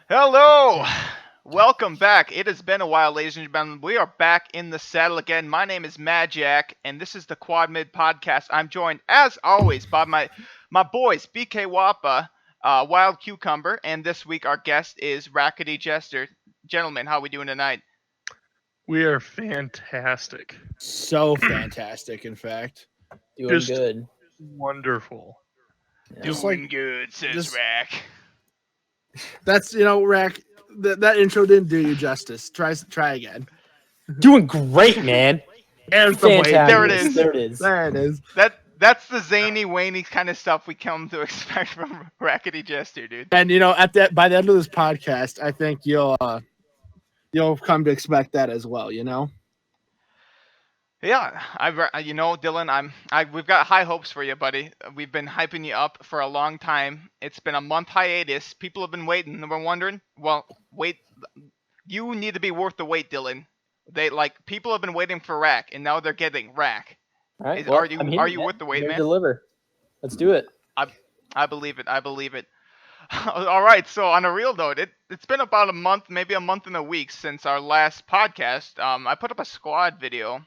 Hello! Welcome back. It has been a while, ladies and gentlemen. We are back in the saddle again. My name is MadtotheJack, and this is the Quad Mid Podcast. I'm joined, as always, by my boys, BKWhopa, Wildcucumber, and this week our guest is Rackety Jester. Gentlemen, how are we doing tonight? We are fantastic. So fantastic, in fact. Doing Just good. wonderful. Yeah. Just Doing like- good, says just- Rack. That's Rack. That intro didn't do you justice. Try again. Doing great, man. And some weight. Fantastic. There it is. There it is. There it is. That's the zany, wany kind of stuff we come to expect from Rackety Jester, dude. And by the end of this podcast, I think you'll come to expect that as well. Yeah, Dylan, we've got high hopes for you, buddy. We've been hyping you up for a long time. It's been a month hiatus. People have been waiting, and we're wondering. Well, wait, you need to be worth the wait, Dylan. People have been waiting for Rack, and now they're getting Rack. All right. Are you man. worth the wait, Here to man? Deliver. Let's do it. I believe it. I believe it. All right. So on a real note, it's been about a month, maybe a month and a week since our last podcast. I put up a squad video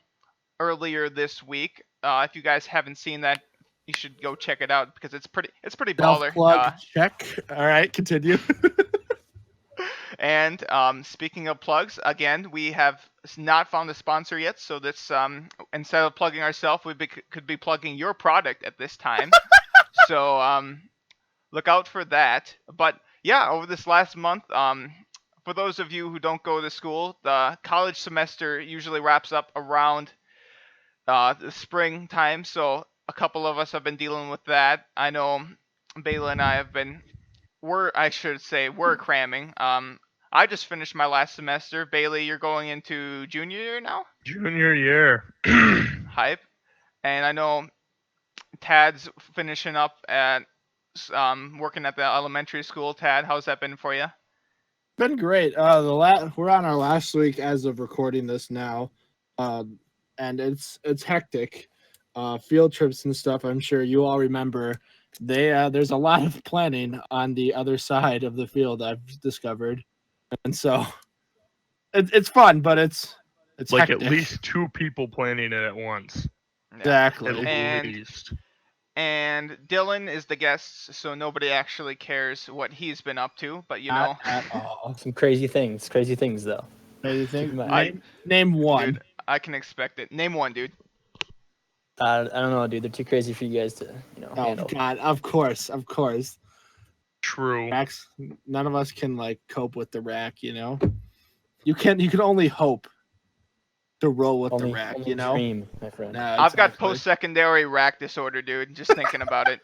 earlier this week. If you guys haven't seen that, you should go check it out because it's pretty baller. Self-plug check. All right, continue. And speaking of plugs, again, we have not found a sponsor yet, so this instead of plugging ourselves, could be plugging your product at this time. So look out for that. But yeah, over this last month, for those of you who don't go to school, the college semester usually wraps up around the springtime, so a couple of us have been dealing with that. I know Bayla and I we're cramming. I just finished my last semester. Bailey, you're going into junior year now? Junior year. Hype. And I know Tad's finishing up at working at the elementary school. Tad, how's that been for you? Been great. We're on our last week as of recording this now. And it's hectic. Field trips and stuff. I'm sure you all remember. There's a lot of planning on the other side of the field, I've discovered, and so it's fun, but it's Like hectic. at least two people planning it at once. Exactly. At least. And Dylan is the guest, so nobody actually cares what he's been up to. But Not at all. Some crazy things. Crazy things, though. Anything? Keep in mind. Name one. dude, I can expect it. Name one, dude. I don't know, dude. They're too crazy for you guys to, Oh handle. God! Of course. True. Racks. None of us can cope with the rack. You can only hope to roll with Only, the rack. only dream, my friend. No, I've got exactly. post-secondary rack disorder, dude. Just thinking about it.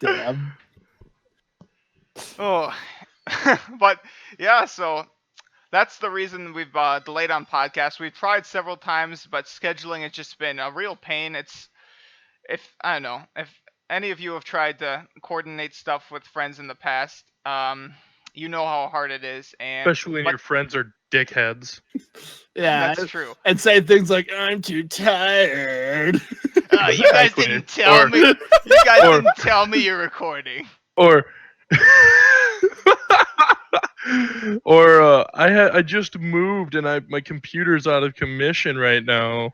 Damn. Oh, but yeah. So that's the reason we've delayed on podcasts. We've tried several times, but scheduling has just been a real pain. If any of you have tried to coordinate stuff with friends in the past, you know how hard it is. Especially when your friends are dickheads. Yeah, that's true. And say things like, "I'm too tired." You guys Exactly. didn't tell me. You guys didn't tell me you're recording. Or I just moved and my computer's out of commission right now.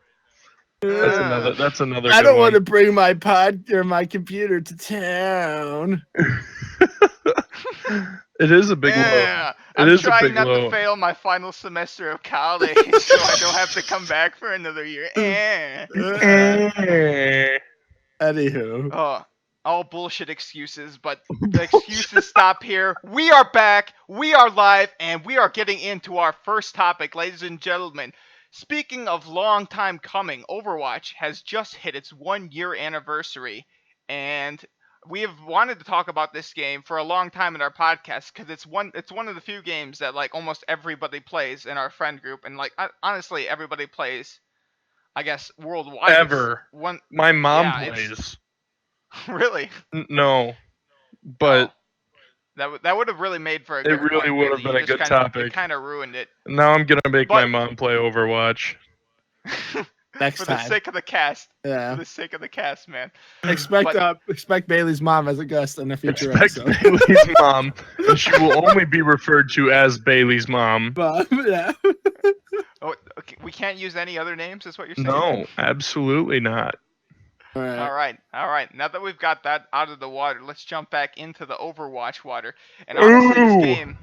That's another I good don't want one. to bring my my computer to town. It is a big load. Yeah, It I'm is a trying big not to load. fail my final semester of college, so I don't have to come back for another year. Anywho, Oh, all bullshit excuses, but the excuses stop here. We are back, we are live, and we are getting into our first topic, ladies and gentlemen. Speaking of long time coming, Overwatch has just hit its 1-year anniversary, and we have wanted to talk about this game for a long time in our podcast because it's one of the few games that almost everybody plays in our friend group, and honestly everybody plays, I guess, worldwide. Ever. My mom Yeah, plays. Really? No. But That would have really made for a It good really one, would have You been a just good kinda- topic. It kind of ruined it. now I'm going to make my But- mom play Overwatch. Next For the time. sake of the cast. Yeah. For the sake of the cast, man. Expect Bailey's mom as a guest in a future Expect episode. Bailey's mom, and she will only be referred to as Bailey's mom. Yeah. Oh, okay. We can't use any other names, is what you're saying? No, absolutely not. All right. All right. Now that we've got that out of the water, let's jump back into the Overwatch water. And honestly, this Ooh. game,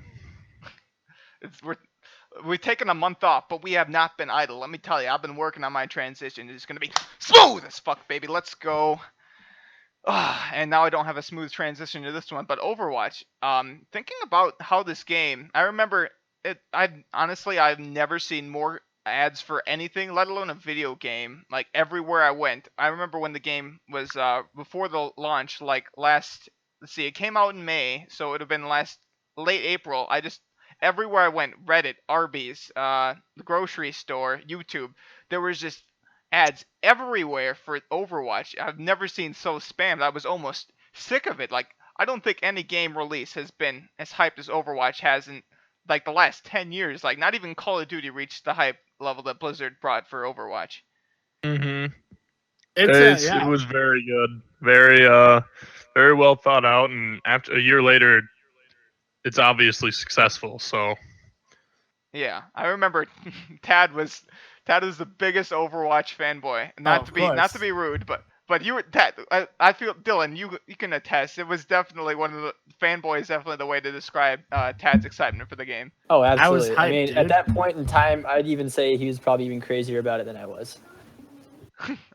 we've taken a month off, but we have not been idle. Let me tell you, I've been working on my transition. It's gonna be smooth as fuck, baby. Let's go. And now I don't have a smooth transition to this one, but Overwatch. Thinking about how this game, I remember it. I've never seen more ads for anything, let alone a video game. Like everywhere I went, I remember when the game was before the launch, like let's see, it came out in May, so it would have been late April. Everywhere I went, Reddit, Arby's, the grocery store, YouTube, there was just ads everywhere for Overwatch. I've never seen so spammed. I was almost sick of it. Like, I don't think any game release has been as hyped as Overwatch has in like the last 10 years. Like, not even Call of Duty reached the hype level that Blizzard brought for Overwatch. Mm-hmm. Yeah. It was very good, very well thought out, and after a year later, it's obviously successful. So Yeah, I remember Tad was the biggest Overwatch fanboy. Not to be rude, but you were Tad. I feel Dylan, you can attest. It was definitely one of the fanboys. Definitely the way to describe Tad's excitement for the game. Oh, absolutely. hyped, I mean, dude. at that point in time, I'd even say he was probably even crazier about it than I was.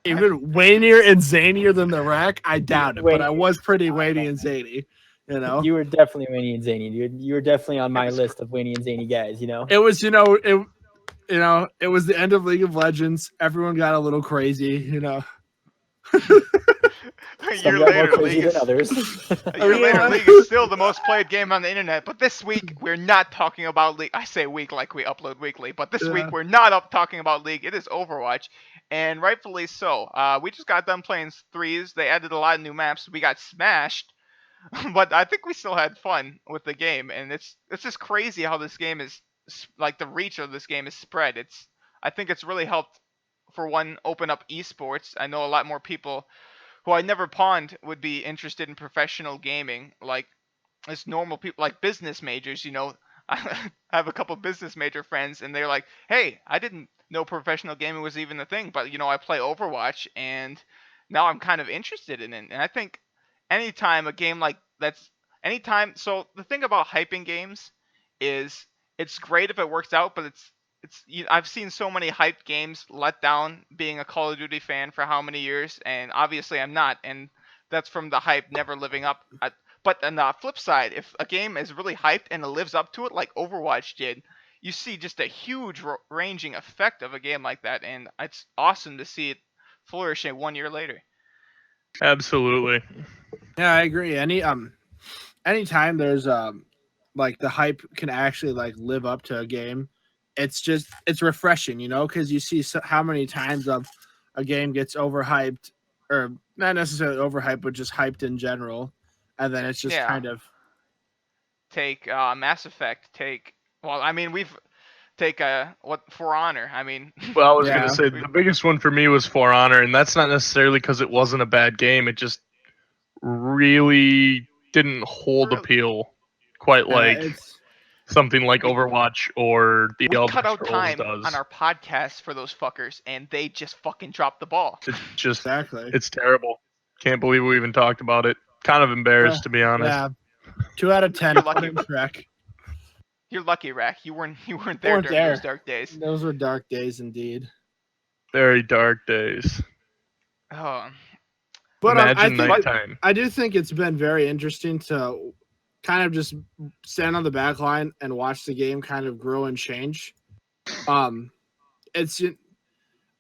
Even wanier and zanier than the rack, I doubt it. But I Wanier. was pretty wany and zany, you know. You were definitely Wayne and Zany, dude. You were definitely on my list of Wayne and Zany guys, you know? It was, it was the end of League of Legends. Everyone got a little crazy, you know. A Some year got more later, crazy League than others. League is still the most played game on the internet. But this week, we're not talking about League. I say week like we upload weekly, but this week we're not talking about League. It is Overwatch, and rightfully so. We just got done playing threes. They added a lot of new maps. We got smashed, but I think we still had fun with the game. And it's just crazy how this game is, like, the reach of this game is spread. I think it's really helped, for one, open up esports. I know a lot more people who I never pawned would be interested in professional gaming, like as normal people, like business majors. I have a couple business major friends, and they're like, "Hey, I didn't know professional gaming was even a thing, but I play Overwatch, and now I'm kind of interested in it." And I think anytime a game like so the thing about hyping games is it's great if it works out, but I've seen so many hyped games let down, being a Call of Duty fan for how many years, and obviously I'm not, and that's from the hype never living up. But on the flip side, if a game is really hyped and it lives up to it, like Overwatch did, you see just a huge ranging effect of a game like that, and it's awesome to see it flourishing 1 year later. absolutely. Yeah, I agree. Anytime there's like the hype can actually like live up to a game, it's refreshing, because you see how many times a game gets overhyped, or not necessarily overhyped, but just hyped in general, and then it's just kind of take Mass Effect. For Honor. I mean, Well, I was gonna say the biggest one for me was For Honor, and that's not necessarily because it wasn't a bad game. It just really didn't hold appeal quite like something like Overwatch or the we Elder cut out Scrolls time does. on our podcast for those fuckers, and they just fucking dropped the ball. It's just exactly. It's terrible. Can't believe we even talked about it. Kind of embarrassed, to be honest. Yeah, 2 out of 10. You're lucky, Rack. You weren't there during those dark days. Those were dark days indeed. Very dark days. Oh. But imagine nighttime. I do think it's been very interesting to kind of just stand on the back line and watch the game kind of grow and change. It's,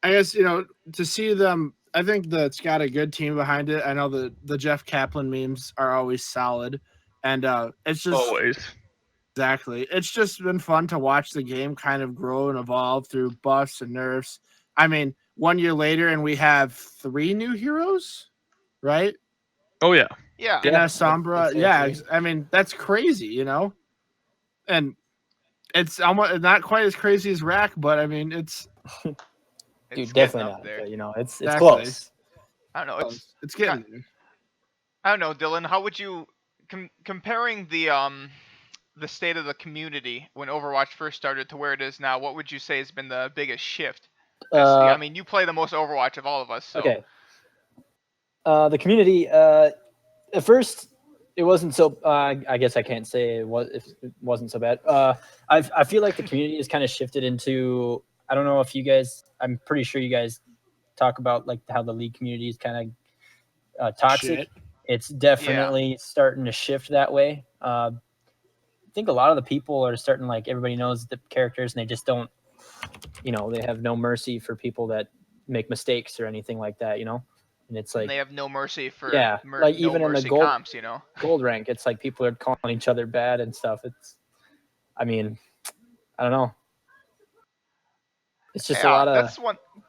I guess, to see them, I think that it's got a good team behind it. I know the Jeff Kaplan memes are always solid, and it's just always. Exactly. It's just been fun to watch the game kind of grow and evolve through buffs and nerfs. I mean, 1 year later, and we have 3 new heroes, right? Oh, yeah. Yeah. Sombra. Yeah. I mean, that's crazy, And it's almost not quite as crazy as Rack, but I mean, it's Dude, definitely not. there. But, you know, it's Exactly. close. I don't know. It's getting there. I don't know, Dylan. How would you comparing the state of the community when Overwatch first started to where it is now? What would you say has been the biggest shift? I mean, you play the most Overwatch of all of us. So. Okay. The community. At first, it wasn't so. I guess I can't say it wasn't so bad. I feel like the community has kind of shifted into. I don't know if you guys. I'm pretty sure you guys talk about like how the league community is kind of toxic. Shit. It's definitely starting to shift that way. I think a lot of the people are starting like everybody knows the characters and they just don't. You know, they have no mercy for people that make mistakes or anything like that. You know. And it's like and they have no mercy for like even no in the gold comps, you know. Gold rank, it's like people are calling each other bad and stuff. I mean, I don't know. It's just a lot of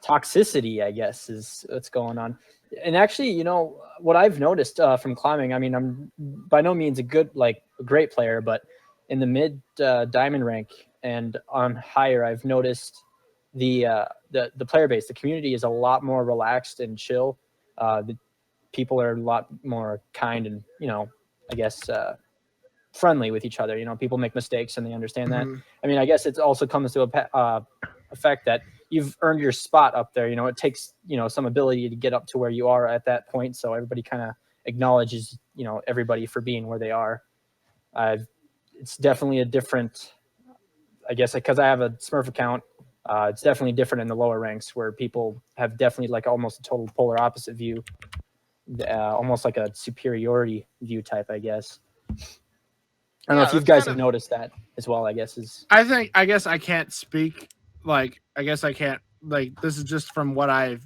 toxicity, I guess, is what's going on. And actually, you know, what I've noticed from climbing, I mean, I'm by no means a great player, but in the mid diamond rank and on higher, I've noticed the player base, the community is a lot more relaxed and chill. The people are a lot more kind and, you know, I guess friendly with each other. You know, people make mistakes and they understand that. I mean, I guess it also comes to a effect that you've earned your spot up there. You know, it takes, you know, some ability to get up to where you are at that point. So everybody kind of acknowledges, you know, everybody for being where they are. It's definitely a different, I guess, because I have a Smurf account. It's definitely different in the lower ranks where people have definitely like almost a total polar opposite view, almost like a superiority view type, I guess. I don't know if you guys have noticed that as well, I guess. I guess I can't speak. Like, I guess I can't, like, this is just from what I've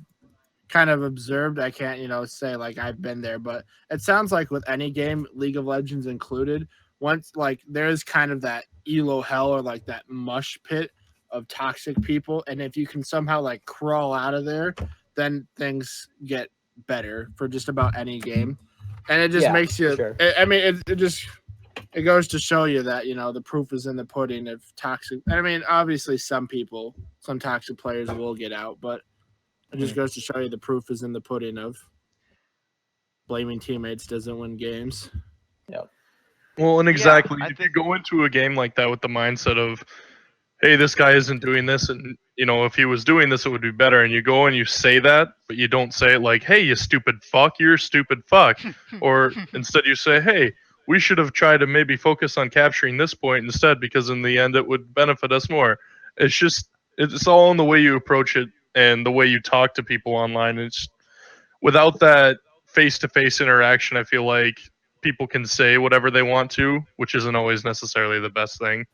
kind of observed. I can't, you know, say like I've been there, but it sounds like with any game, League of Legends included, once like there's kind of that elo hell or like that mush pit of toxic people, and if you can somehow like crawl out of there, then things get better for just about any game. And it just makes you I mean it goes to show you that, you know, the proof is in the pudding of toxic. I mean, obviously some toxic players will get out, but it just goes to show you the proof is in the pudding of blaming teammates doesn't win games. Yep. Well, and exactly, if you go into a game like that with the mindset of, hey, this guy isn't doing this, and, you know, if he was doing this, it would be better, and you go and you say that, but you don't say it like, hey, you stupid fuck, you're a stupid fuck. Or instead you say, hey, we should have tried to maybe focus on capturing this point instead, because in the end it would benefit us more. It's all in the way you approach it and the way you talk to people online. It's without that face-to-face interaction, I feel like people can say whatever they want to, which isn't always necessarily the best thing.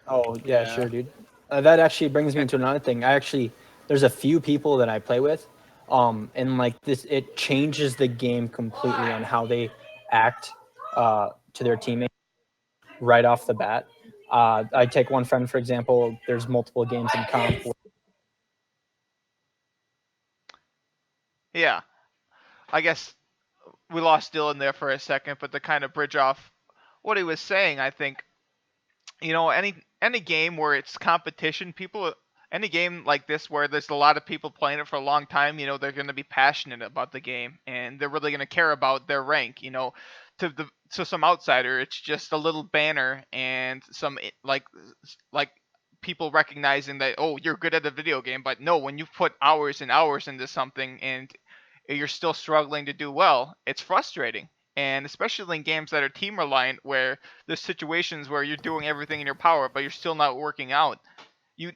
Oh, yeah, sure, dude. That actually brings me to another thing. There's a few people that I play with, and like this, it changes the game completely on how they act to their teammates right off the bat. I take one friend, for example, there's multiple games in comp. Yeah. I guess we lost Dylan there for a second, but to kind of bridge off what he was saying, I think, you know, any game where it's competition, any game like this where there's a lot of people playing it for a long time, you know, they're going to be passionate about the game and they're really going to care about their rank. You know, to some outsider, it's just a little banner and some like people recognizing that, oh, you're good at a video game. But no, when you put hours and hours into something and you're still struggling to do well, it's frustrating. And especially in games that are team reliant, where there's situations where you're doing everything in your power, but you're still not working out.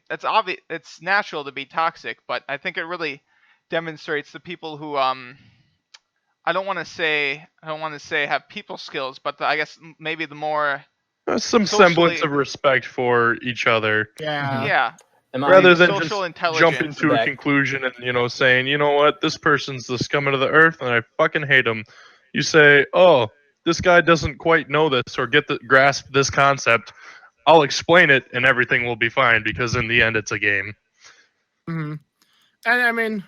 That's obvious. It's natural to be toxic, but I think it really demonstrates the people who I don't want to say have people skills, but I guess maybe the more some semblance of respect for each other. Yeah. Yeah. Rather than just jump into a conclusion and, you know, saying, you know what, this person's the scum of the earth and I fucking hate him. You say, oh, this guy doesn't quite know this or grasp this concept. I'll explain it and everything will be fine, because in the end it's a game. Mm-hmm. And I mean,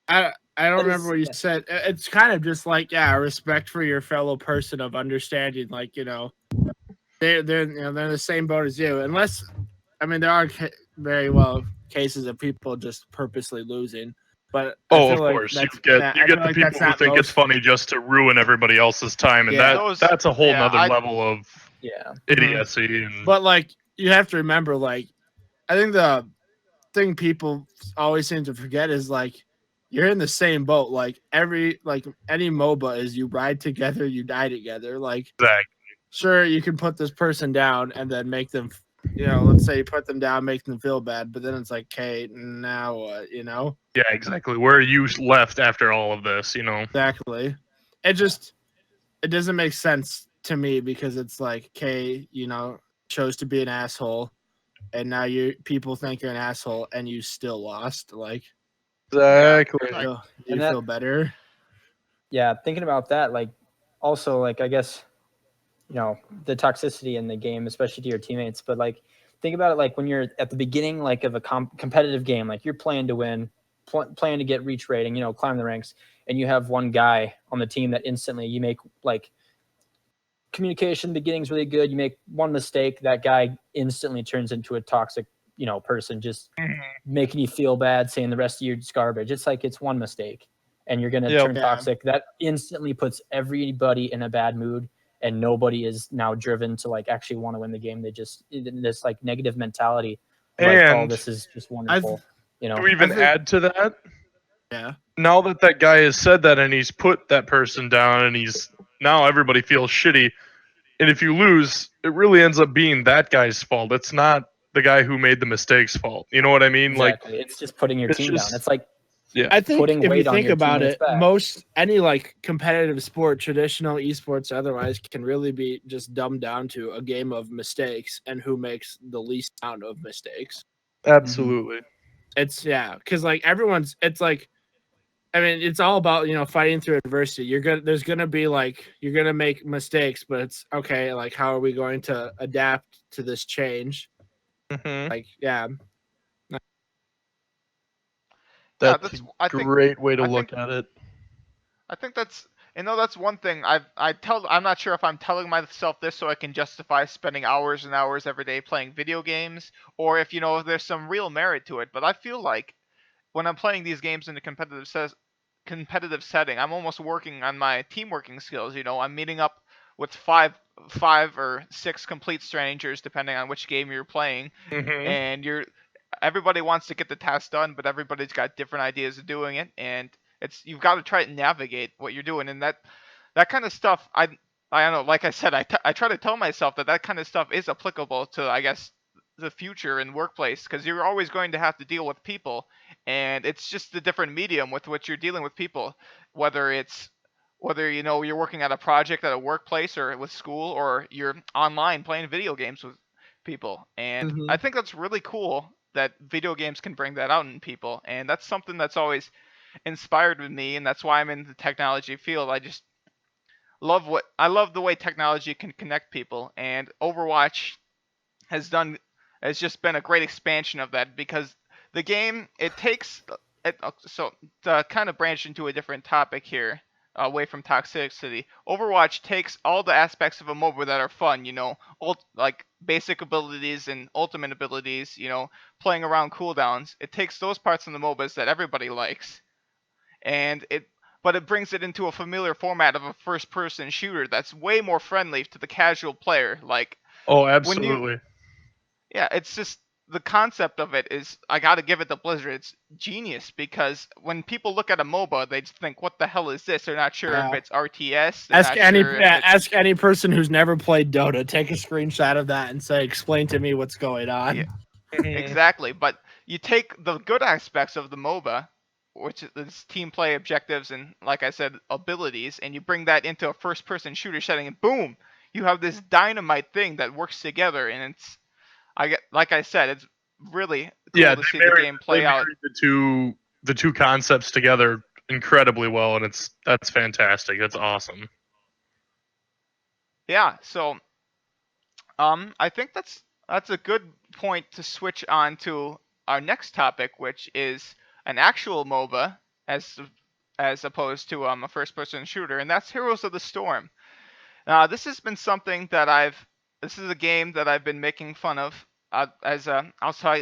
I don't remember what you said. It's kind of just like, respect for your fellow person, of understanding, like, you know, they're in the same boat as you. Unless, I mean, there are very well cases of people just purposely losing. But of course, you get the people who think it's funny just to ruin everybody else's time, and that's a whole nother level of idiocy. And... But like, you have to remember, like, I think the thing people always seem to forget is like, you're in the same boat. Like any MOBA is you ride together, you die together. Like, exactly. Sure, you can put this person down and then make them, let's say you put them down, make them feel bad, but then it's like, okay, now what, Yeah, exactly. Where are you left after all of this, Exactly. It doesn't make sense to me because it's like, okay, chose to be an asshole, and now people think you're an asshole, and you still lost. Like, exactly. Do you feel better? Yeah, thinking about that, like, also, like, I guess, the toxicity in the game, especially to your teammates. But like, think about it, like when you're at the beginning, like of a competitive game, like you're playing to win, playing to get reach rating, climb the ranks, and you have one guy on the team that instantly you make like communication beginning's really good. You make one mistake, that guy instantly turns into a toxic, person, just making you feel bad, saying the rest of you is garbage. It's like it's one mistake, and you're gonna turn toxic. That instantly puts everybody in a bad mood. And nobody is now driven to like actually want to win the game. They just this like negative mentality. Like, oh, this is just wonderful. To even add to that, yeah. Now that guy has said that and he's put that person down, and now everybody feels shitty. And if you lose, it really ends up being that guy's fault. It's not the guy who made the mistake's fault. You know what I mean? Exactly. Like, it's just putting your team down. It's like. Yeah, I think if you think about it, any like competitive sport, traditional esports, otherwise, can really be just dumbed down to a game of mistakes and who makes the least amount of mistakes. Absolutely. It's because like it's like, I mean, it's all about fighting through adversity. You're gonna make mistakes, but it's okay. Like, how are we going to adapt to this change? Like, That's a great way to look at it. I think that's one thing I'm not sure if I'm telling myself this so I can justify spending hours and hours every day playing video games, or if there's some real merit to it. But I feel like when I'm playing these games in a competitive setting, I'm almost working on my team working skills. I'm meeting up with five or six complete strangers depending on which game you're playing, and everybody wants to get the task done, but everybody's got different ideas of doing it, and you've got to try to navigate what you're doing, and that kind of stuff. I don't know. Like I said, I try to tell myself that kind of stuff is applicable to, I guess, the future in workplace, because you're always going to have to deal with people, and it's just the different medium with which you're dealing with people, whether you're working at a project at a workplace or with school, or you're online playing video games with people, and I think that's really cool that video games can bring that out in people, and that's something that's always inspired with me, and that's why I'm in the technology field. I just love the way technology can connect people, and Overwatch has just been a great expansion of that, because the game so to kind of branch into a different topic here, away from toxicity, Overwatch takes all the aspects of a MOBA that are fun, like basic abilities and ultimate abilities, playing around cooldowns. It takes those parts in the MOBAs that everybody likes, but it brings it into a familiar format of a first-person shooter that's way more friendly to the casual player. Like, oh, absolutely. It's just the concept of it is, I got to give it to Blizzard. It's genius, because when people look at a MOBA, they just think, "What the hell is this?" They're not sure if it's RTS. Ask any person who's never played Dota. Take a screenshot of that and say, "Explain to me what's going on." Yeah. Exactly, but you take the good aspects of the MOBA, which is team play, objectives, and, like I said, abilities, and you bring that into a first-person shooter setting, and boom, you have this dynamite thing that works together, and like I said, it's really cool to see the game play out. The two concepts together incredibly well, and that's fantastic. That's awesome. Yeah, so I think that's a good point to switch on to our next topic, which is an actual MOBA as opposed to a first-person shooter, and that's Heroes of the Storm. This has been something that this is a game that I've been making fun of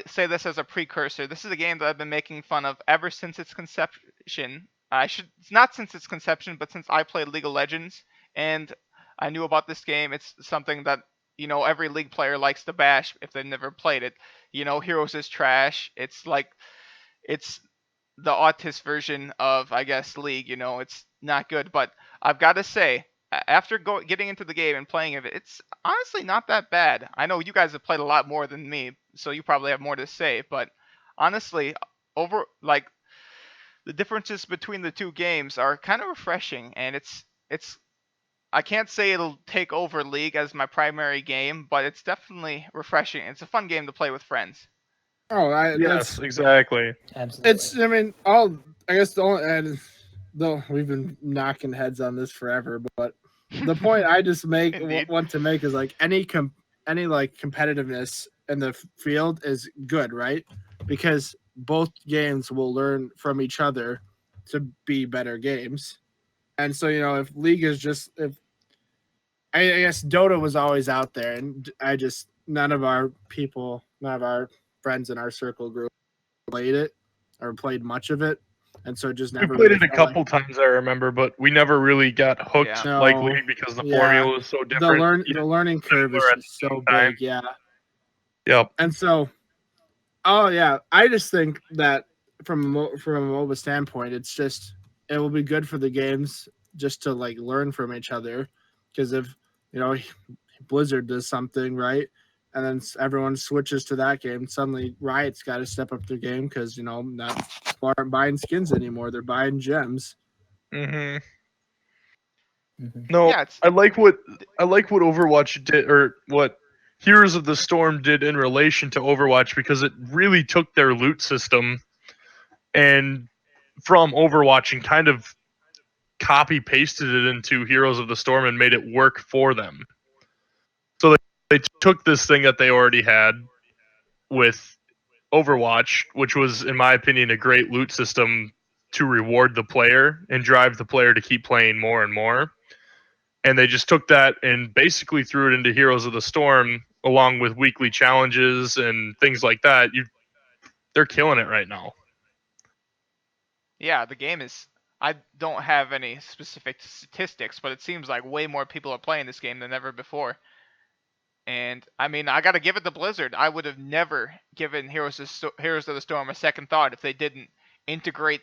say this as a precursor. This is a game that I've been making fun of ever since its conception. It's not since its conception, but since I played League of Legends and I knew about this game. It's something that every League player likes to bash if they've never played it. Heroes is trash. It's the autist version of, I guess, League. It's not good, but I've got to say, after getting into the game and playing it, it's honestly not that bad. I know you guys have played a lot more than me, so you probably have more to say, but honestly, the differences between the two games are kind of refreshing, and it's I can't say it'll take over League as my primary game, but it's definitely refreshing. It's a fun game to play with friends. Oh, yes, exactly. Absolutely. I guess the only, and though we've been knocking heads on this forever, but the point I just want to make is like any like competitiveness in the field is good, right? Because both games will learn from each other to be better games. And so, if League is I guess Dota was always out there, and none of our friends in our circle group played it or played much of it. And so it just never. We played it a couple times, I remember, but we never really got hooked like League because the formula was so different. The learning curve is so big, yeah. Yep. And so, I just think that from a MOBA standpoint, it will be good for the games just to like learn from each other, because if Blizzard does something right, and then everyone switches to that game, suddenly Riot's got to step up their game because not people aren't buying skins anymore; they're buying gems. Mm-hmm. No, I like what Overwatch did, or what Heroes of the Storm did in relation to Overwatch, because it really took their loot system and from Overwatch and kind of copy pasted it into Heroes of the Storm and made it work for them. So they took this thing that they already had with Overwatch, which was, in my opinion, a great loot system to reward the player and drive the player to keep playing more and more. And they just took that and basically threw it into Heroes of the Storm, along with weekly challenges and things like that. They're killing it right now. Yeah, the game is. I don't have any specific statistics, but it seems like way more people are playing this game than ever before. And I mean, I got to give it to Blizzard. I would have never given Heroes of the Storm a second thought if they didn't integrate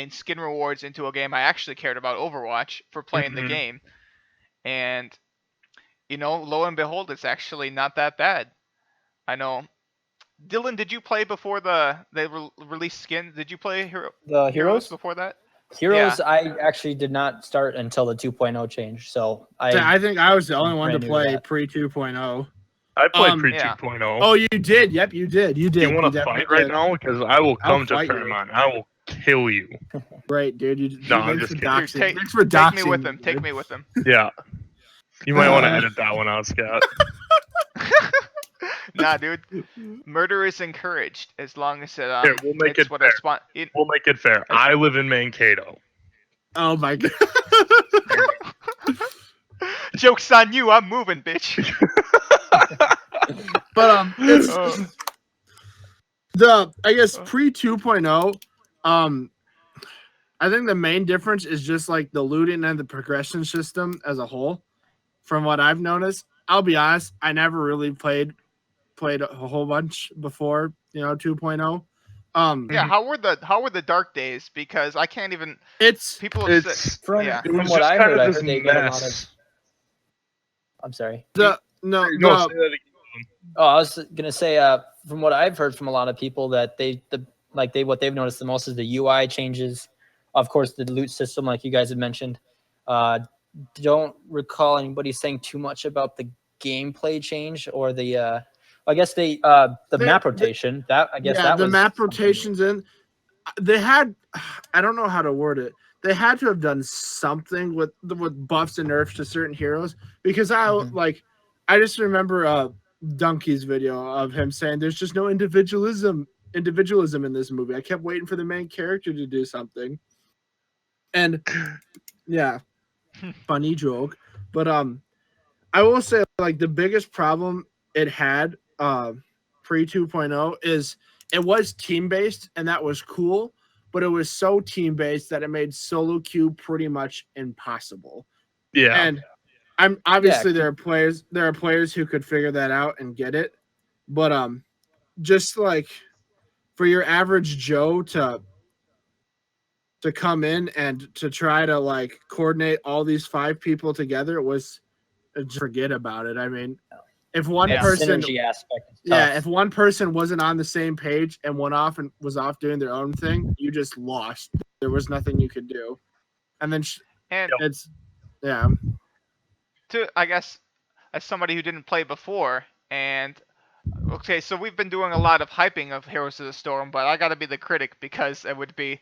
skin rewards into a game I actually cared about, Overwatch, for playing the game. And lo and behold, it's actually not that bad. I know. Dylan, did you play before they released skins? Did you play the Heroes before that? Heroes, yeah. I actually did not start until the 2.0 change, so I think I was the only one to play pre 2.0. I played pre 2.0. Oh, you did? Yep, you did. You did. You want to fight right now? Because I will come to Paramount. I will kill you. Right, dude. I'm just kidding. Thanks for doxing. Take me with him. Dude. Take me with him. Yeah. You might want to edit that one out, Scott. Nah, dude. Murder is encouraged as long as it. Here, we'll make it fair. We'll make it fair. I live in Mankato. Oh my god. Joke's on you. I'm moving, bitch. But I guess pre 2.0, I think the main difference is just like the looting and the progression system as a whole. From what I've noticed, I'll be honest, I never really played a whole bunch before 2.0. Yeah, how were the dark days? Because I can't even. From what I heard, they get a lot of. I'm sorry. Say that again. Oh, I was gonna say, from what I've heard from a lot of people, that what they've noticed the most is the UI changes. Of course, the loot system, like you guys have mentioned. Don't recall anybody saying too much about the gameplay change or the. I guess the map rotation. The map rotations in. They had. I don't know how to word it. They had to have done something with buffs and nerfs to certain heroes, because I just remember Donkey's video of him saying there's just no individualism in this movie. I kept waiting for the main character to do something. And yeah, funny joke. But I will say, like, the biggest problem it had pre 2.0 is it was team based, and that was cool, but it was so team based that it made solo queue pretty much impossible. Yeah. And I'm obviously there are players who could figure that out and get it, but just like for your average Joe to come in and to try to like coordinate all these 5 people together, it was just forget about it. I mean, if one person synergy aspect if one person wasn't on the same page and went off and was off doing their own thing, you just lost. There was nothing you could do. And then it's to, I guess, as somebody who didn't play before, and okay, so we've been doing a lot of hyping of Heroes of the Storm, but I gotta be the critic because it'd be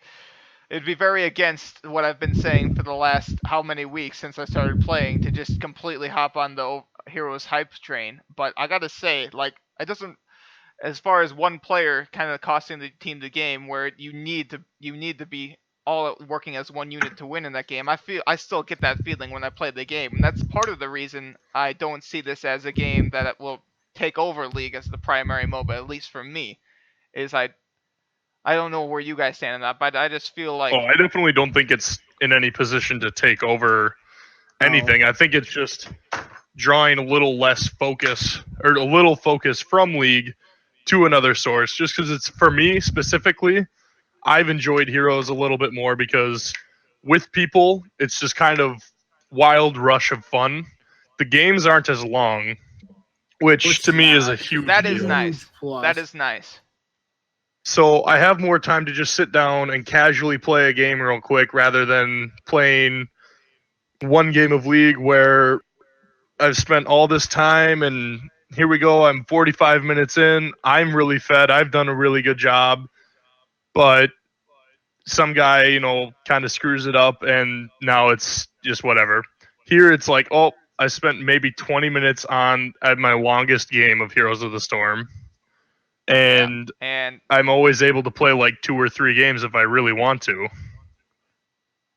very against what I've been saying for the last how many weeks since I started playing to just completely hop on the Heroes hype train. But I gotta say, like, it doesn't, as far as one player kind of costing the team the game, where you need to be all working as one unit to win in that game. I still get that feeling when I play the game, and that's part of the reason I don't see this as a game that it will take over League as the primary MOBA, at least for me. Is I don't know where you guys stand on that, but I just feel like I definitely don't think it's in any position to take over anything. I think it's just drawing a little less focus, or a little focus from League to another source, just because it's, for me specifically, I've enjoyed Heroes a little bit more because with people, it's just kind of wild rush of fun. The games aren't as long, which to me is a huge that is deal. nice. Plus. That is nice. So I have more time to just sit down and casually play a game real quick rather than playing one game of League where I've spent all this time and here we go, I'm 45 minutes in, I'm really fed, I've done a really good job, but some guy, kind of screws it up and now it's just whatever. Here it's like, I spent maybe 20 minutes at my longest game of Heroes of the Storm. And I'm always able to play like 2 or 3 games if I really want to.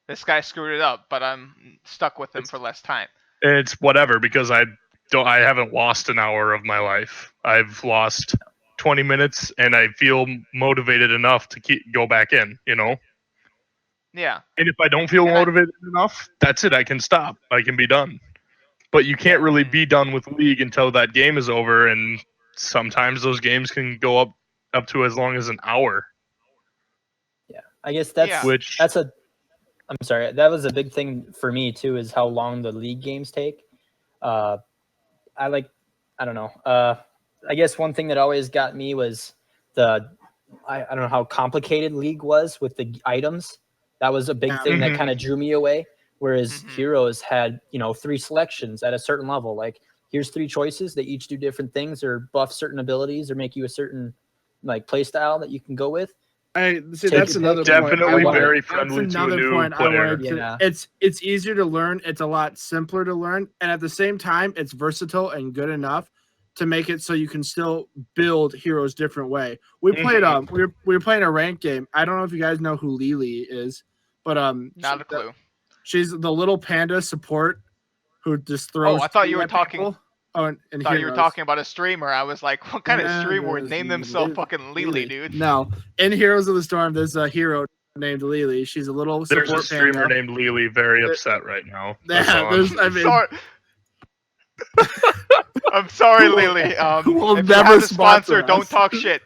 This guy screwed it up, but I'm stuck with him for less time. It's whatever, because I haven't lost an hour of my life. I've lost 20 minutes and I feel motivated enough to go back in, Yeah. And if I don't feel motivated enough, that's it. I can stop. I can be done. But you can't really be done with League until that game is over, and sometimes those games can go up to as long as an hour. Yeah, I guess I'm sorry, that was a big thing for me too, is how long the League games take. I don't know. I guess one thing that always got me was I don't know how complicated League was with the items. That was a big thing that kind of drew me away. Whereas Heroes had, 3 selections at a certain level. Like, here's 3 choices. They each do different things, or buff certain abilities, or make you a certain play style that you can go with. That's another point. Definitely very friendly to a new player. It's easier to learn. It's a lot simpler to learn, and at the same time, it's versatile and good enough to make it so you can still build heroes different way. We played we were playing a ranked game. I don't know if you guys know who Lily is, but not a clue. She's the little panda support who just throws. Oh, I thought you were talking. People. Oh, and I thought you were talking about a streamer. I was like, what kind of streamer would name themselves fucking Lily, dude? No, in Heroes of the Storm, there's a hero named Lily. She's a little support There's a streamer panda. named Lily very upset right now. I'm sorry, Lily. We'll if never you have a sponsor, don't talk shit.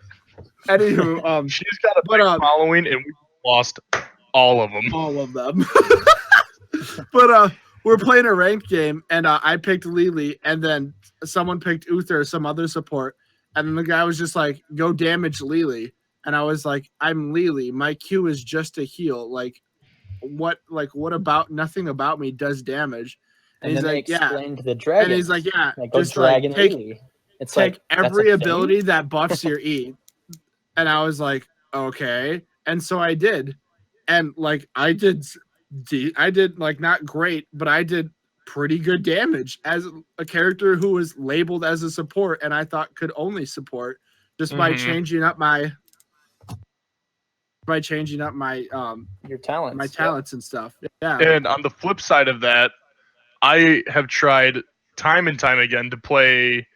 Anywho, she's got a big following, and we lost all of them. All of them. But we're playing a ranked game, and I picked Lily, and then someone picked Uther, some other support, and then the guy was just like, "Go damage Lily," and I was like, "I'm Lily. My Q is just a heal. What about nothing about me does damage?" And he's like, explained the dragon. And he's like, "Yeah, go just dragon Lily. It's take every ability that buffs your E." And I was like, "Okay," and so I did, and I did not great, but I did pretty good damage as a character who was labeled as a support, and I thought could only support just by changing up my your talents, my talents and stuff. Yeah. And on the flip side of that, I have tried time and time again to play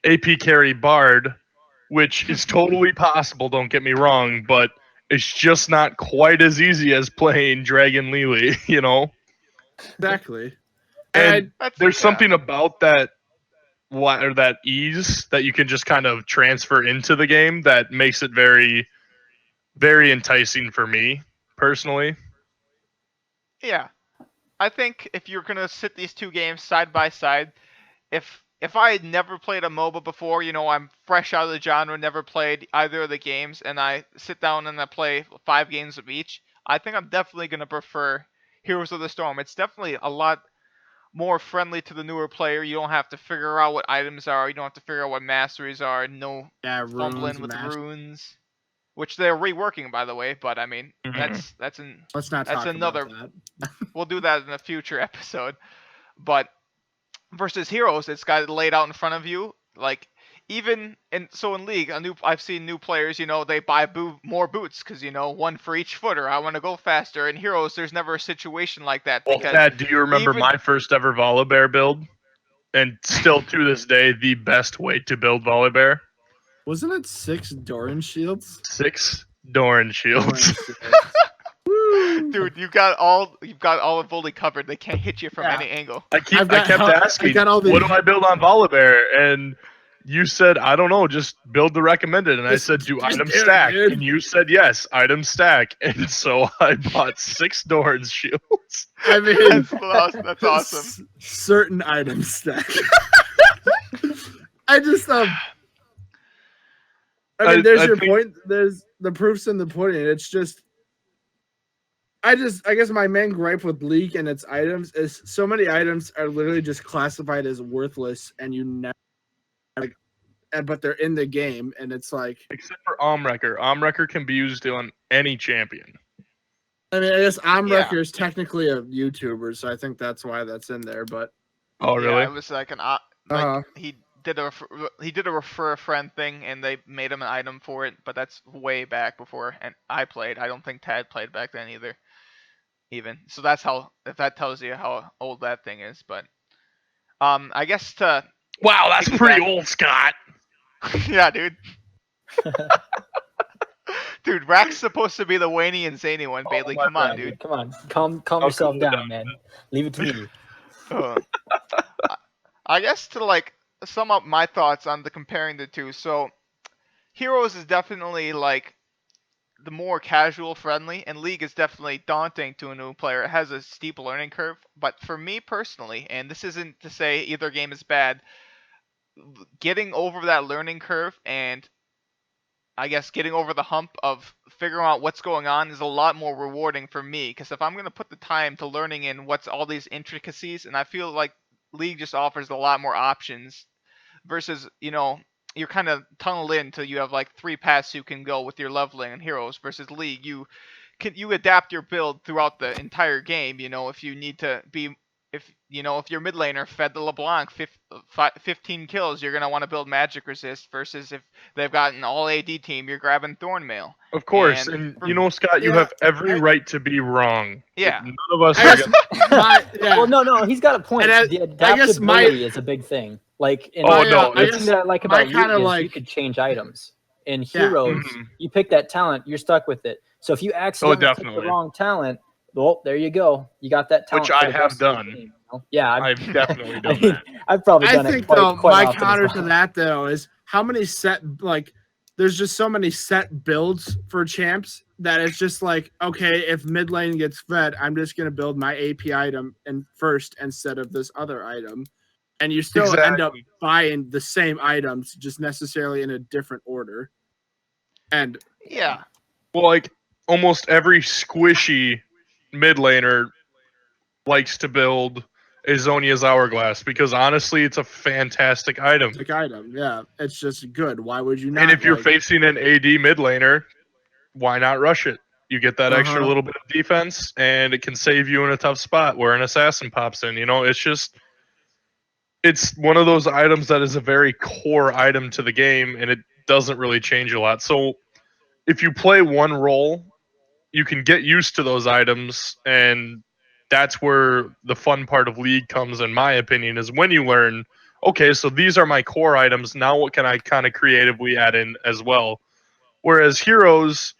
AP carry Bard, which is totally possible, don't get me wrong, but it's just not quite as easy as playing Dragon Lily, you know? Exactly. And there's something about that or that ease that you can just kind of transfer into the game that makes it very, very enticing for me, personally. Yeah. I think if you're gonna sit these two games side by side, if I had never played a MOBA before, you know, I'm fresh out of the genre, never played either of the games, and I sit down and I play 5 games of each, I think I'm definitely gonna prefer Heroes of the Storm. It's definitely a lot more friendly to the newer player. You don't have to figure out what items are. You don't have to figure out what masteries are. No fumbling with runes, which they're reworking, by the way. But I mean, that's let's not talk another. About that. We'll do that in a future episode. But versus Heroes, it's got it laid out in front of you. Like even in League, I've seen new players. You know, they buy more boots because you know 1 for each footer. I want to go faster. In Heroes, there's never a situation like that. Well, Dad, do you remember my first ever Volibear build? And still to this day, the best way to build Volibear. Wasn't it 6 Doran shields? 6 Doran shields. Dude, you've got all of Voldy covered. They can't hit you from any angle. I kept asking, what do I build on Volibear? And you said, I don't know, just build the recommended. And I said, do item stack? And you said, yes, item stack. And so I bought 6 Doran's shields. I mean, that's awesome. Certain item stack. I just I mean, there's your point. There's the proofs in the pudding. It's just, I guess my main gripe with League and its items is so many items are literally just classified as worthless, and you never but they're in the game, and it's like, except for Omwrecker. Omwrecker can be used on any champion. I mean, I guess Omwrecker is technically a YouTuber, so I think that's why that's in there. But oh, really? Yeah, it was like he did a refer a friend thing, and they made him an item for it. But that's way back before, and I played. I don't think Tad played back then either. Even so, that's if that tells you how old that thing is. But I guess to wow, that's pretty old, Scott. Yeah, dude. Dude, Rack's supposed to be the whiny and zany one, Bailey. Come on, dude. Come on. Calm yourself down, man. Leave it to me. I guess to like sum up my thoughts on comparing the two. So, Heroes is definitely like the more casual friendly, and League is definitely daunting to a new player. It has a steep learning curve, but for me personally, and this isn't to say either game is bad, getting over that learning curve and I guess getting over the hump of figuring out what's going on is a lot more rewarding for me, because if I'm going to put the time to learning in what's all these intricacies, and I feel like League just offers a lot more options versus, you know, you're kind of tunneled in until you have like 3 paths you can go with your leveling and Heroes. Versus League, you adapt your build throughout the entire game. You know, if you need to be, if your mid laner fed the LeBlanc 15 kills, you're gonna want to build Magic Resist. Versus if they've got an all AD team, you're grabbing Thornmail. Of course, and you know, Scott, you have every right to be wrong. Yeah, none of us are Well, no, he's got a point. The adaptability is a big thing. Like, the thing that I like about League is you could change items. In Heroes, you pick that talent, you're stuck with it. So if you accidentally pick the wrong talent, well, there you go. You got that talent. Which I have done. Game, you know? Yeah, I've definitely done that. I've probably done it. I think though, my counter to that though is how many there's just so many set builds for champs that it's just like, okay, if mid lane gets fed, I'm just gonna build my AP item first instead of this other item. And you still end up buying the same items, just necessarily in a different order. And yeah. Well, like almost every squishy mid laner likes to build Azonia's Hourglass because honestly, it's a fantastic item. Yeah. It's just good. Why would you not? And if you're facing an AD mid laner, why not rush it? You get that extra little bit of defense, and it can save you in a tough spot where an assassin pops in. You know, it's one of those items that is a very core item to the game, and it doesn't really change a lot. So if you play one role, you can get used to those items, and that's where the fun part of League comes, in my opinion, is when you learn, okay, so these are my core items. Now what can I kind of creatively add in as well? Whereas heroes,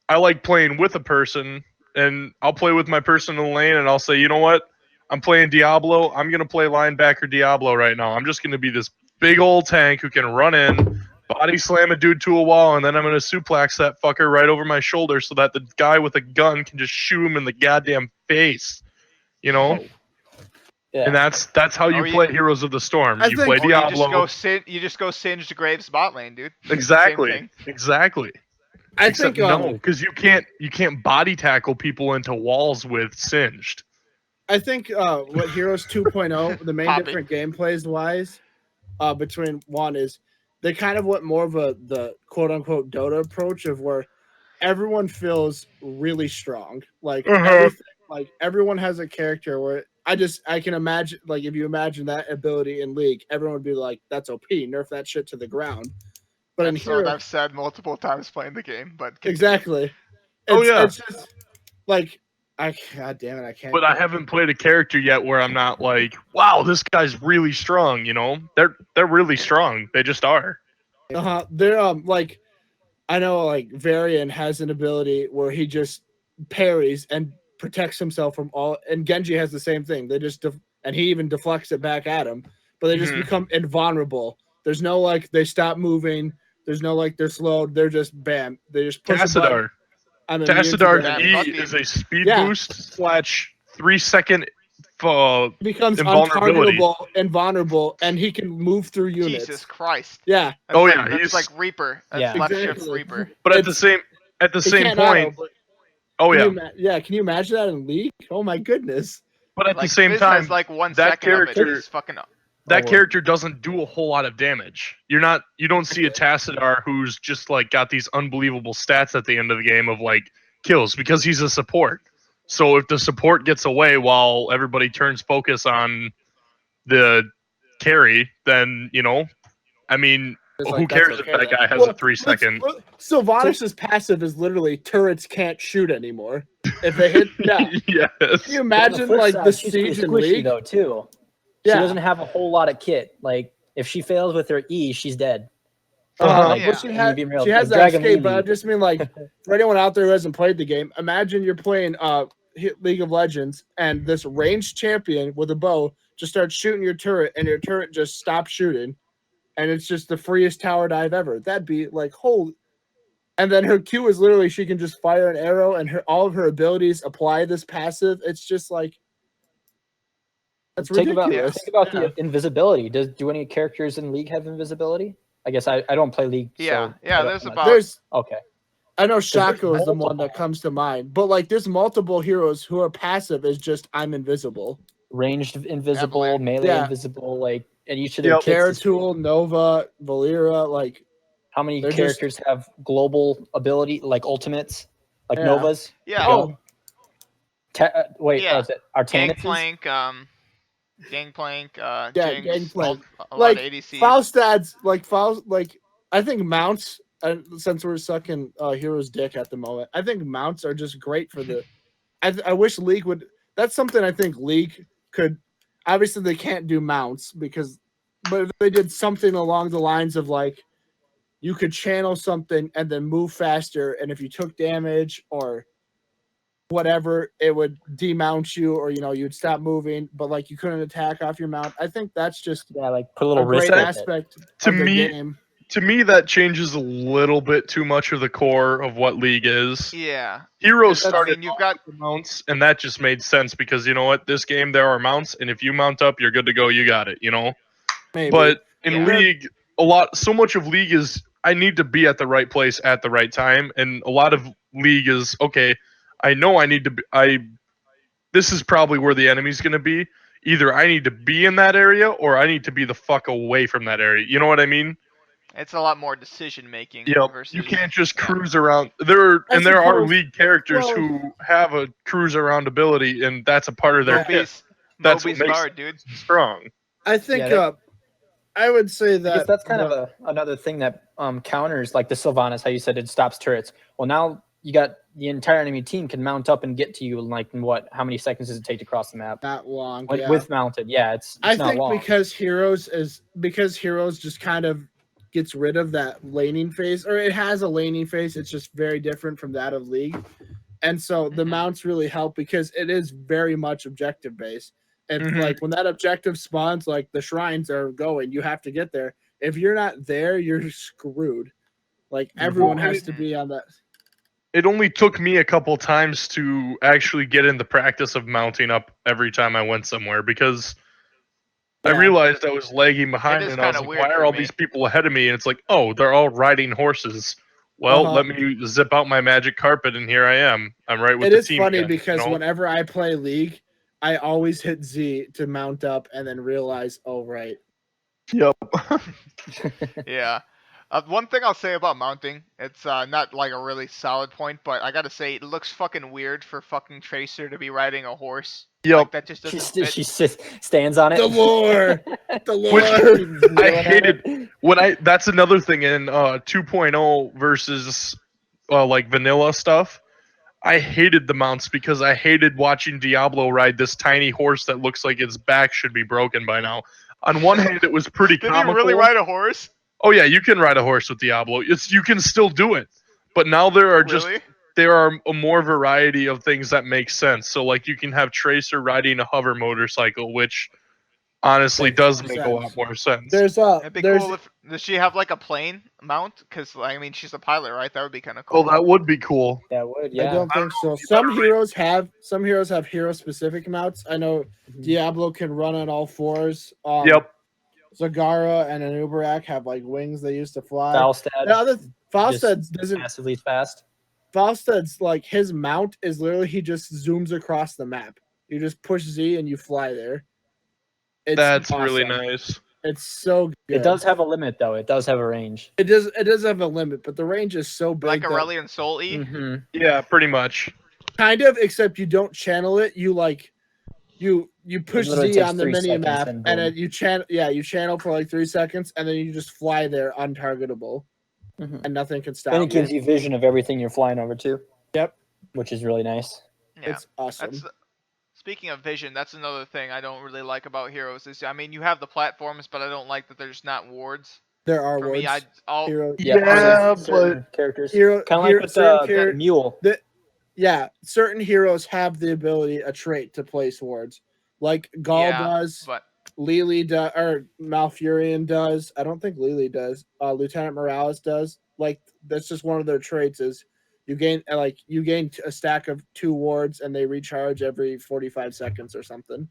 I like playing with a person, and I'll play with my person in the lane, and I'll say, you know what? I'm playing Diablo. I'm going to play linebacker Diablo right now. I'm just going to be this big old tank who can run in, body slam a dude to a wall, and then I'm going to suplex that fucker right over my shoulder so that the guy with a gun can just shoot him in the goddamn face. You know? Yeah. And that's how you play Heroes of the Storm. You play Diablo. You just go Singed Graves bot lane, dude. Exactly. Exactly. I think no, because you can't body tackle people into walls with Singed. I think what Heroes 2.0, the main different gameplays wise, between one is they kind of went more of the quote unquote Dota approach of where everyone feels really strong. Like everything, like everyone has a character where I can imagine, like if you imagine that ability in League, everyone would be like, that's OP, nerf that shit to the ground. But that's what I've said multiple times playing the game, but exactly. It's just like God damn it, I can't. But I haven't played a character yet where I'm not like, wow, this guy's really strong. You know, they're really strong. They just are. They're like, I know like Varian has an ability where he just parries and protects himself from all, and Genji has the same thing. They just and he even deflects it back at him, but they just become invulnerable. There's no like they stop moving. There's no like they're slowed. They're just bam. They just push Tassadar. Tassadar E is a speed boost / 3 second becomes untargetable and vulnerable, and he can move through units. Jesus Christ. Yeah. That's he's like Reaper. That's left shift Reaper. But at the same point. Can you imagine that in League? Oh my goodness. But at the same time, like 1 that second character of it is fucking up. That character doesn't do a whole lot of damage. You don't see a Tassadar who's just like got these unbelievable stats at the end of the game of like kills because he's a support. So if the support gets away while everybody turns focus on the carry, then I mean, who cares if that guy has a 3 second? Sylvanas' passive is literally turrets can't shoot anymore. If they hit, yes. Can you imagine the siege in League though too? She doesn't have a whole lot of kit. Like if she fails with her E, she's dead. But she has that escape. But I just mean like for anyone out there who hasn't played the game, imagine you're playing League of Legends and this ranged champion with a bow just starts shooting your turret and your turret just stops shooting, and it's just the freest tower dive ever. That'd be like holy. And then her Q is literally she can just fire an arrow and all of her abilities apply this passive. It's just like. Think about the invisibility. Do any characters in League have invisibility? I guess I don't play League. There's okay. I know Shaco is the one that comes to mind, but like there's multiple heroes who are passive is just I'm invisible, ranged invisible, melee invisible, like and each of their Caratool, Nova, Valera, like how many characters have global ability like ultimates, like Novas? Wait, is it Artanis? Gangplank, Gangplank. Like ADCs. Faust, I think mounts. Since we're sucking Heroes' dick at the moment, I think mounts are just great for the. I wish League would. That's something I think League could. Obviously, they can't do mounts but if they did something along the lines of like, you could channel something and then move faster, and if you took damage or whatever, it would demount you, or you'd stop moving, but like you couldn't attack off your mount. I think that's just like put a little great aspect to of the me. Game. To me, that changes a little bit too much of the core of what League is. Yeah, Heroes started you've got the mounts, and that just made sense because you know what, this game there are mounts, and if you mount up, you're good to go. You got it, Maybe. But in League, so much of League is I need to be at the right place at the right time, and a lot of League is okay. I know I need to be. This is probably where the enemy's going to be. Either I need to be in that area, or I need to be the fuck away from that area. You know what I mean? It's a lot more decision making. Yeah, you can't just cruise around. There are League characters who have a cruise around ability, and that's a part of their kit. That's what makes dude. strong. I think I would say that that's kind of another thing that counters like the Sylvanas, how you said it stops turrets. Well, now you got the entire enemy team can mount up and get to you in like how many seconds does it take to cross the map? Not long. With mounted, yeah, it's I not think long. because Heroes just kind of gets rid of that laning phase, or it has a laning phase. It's just very different from that of League, and so the mounts really help because it is very much objective based. If like when that objective spawns, like the shrines are going, you have to get there. If you're not there, you're screwed. Like everyone has to be on that. It only took me a couple times to actually get in the practice of mounting up every time I went somewhere because I realized I was lagging behind and I was like, why are all these people ahead of me? And it's like, oh, they're all riding horses. Well, let me zip out my magic carpet and here I am. I'm right with the team. It is funny because whenever I play League, I always hit Z to mount up and then realize, oh, right. Yep. Yeah. One thing I'll say about mounting, it's not like a really solid point, but I gotta say, it looks fucking weird for fucking Tracer to be riding a horse. Yep. Like, that just doesn't fit. She stands on it. The lore! The lore! I hated that's another thing in 2.0 versus like vanilla stuff. I hated the mounts because I hated watching Diablo ride this tiny horse that looks like its back should be broken by now. On one hand, it was pretty comical. Did he really ride a horse? Oh yeah, you can ride a horse with Diablo. You can still do it, but now there are a more variety of things that make sense. So like you can have Tracer riding a hover motorcycle, which honestly does make a lot more sense. It'd be cool if does she have like a plane mount? Because I mean she's a pilot, right? That would be kind of cool. Oh, that would be cool. That would, yeah. I don't think so. Some heroes have hero specific mounts. I know Diablo can run on all fours. Yep. Zagara and an Uberak have like wings they used to fly. Falstad doesn't massively fast. Falstad's like his mount is literally he just zooms across the map. You just push Z and you fly there. That's awesome. Really nice. It's so good. It does have a limit though. It does have a range. It does have a limit, but the range is so big. Like Aurelion Soul E? Yeah, pretty much. Kind of, except you don't channel it. You like you push Z on the mini map and then you channel for like 3 seconds and then you just fly there untargetable. And nothing can stop. And it gives you vision of everything you're flying over to. Yep. Which is really nice. Yeah. It's awesome. Speaking of vision, that's another thing I don't really like about Heroes. Is I mean, you have the platforms, but I don't like that there's not wards. There are wards. Certain characters. Kind of like with the mule. Certain heroes have the ability, a trait to place wards. Like Gaul does, but Lily does, or Malfurion does. I don't think Lily does. Lieutenant Morales does. Like that's just one of their traits is you gain a stack of 2 wards and they recharge every 45 seconds or something.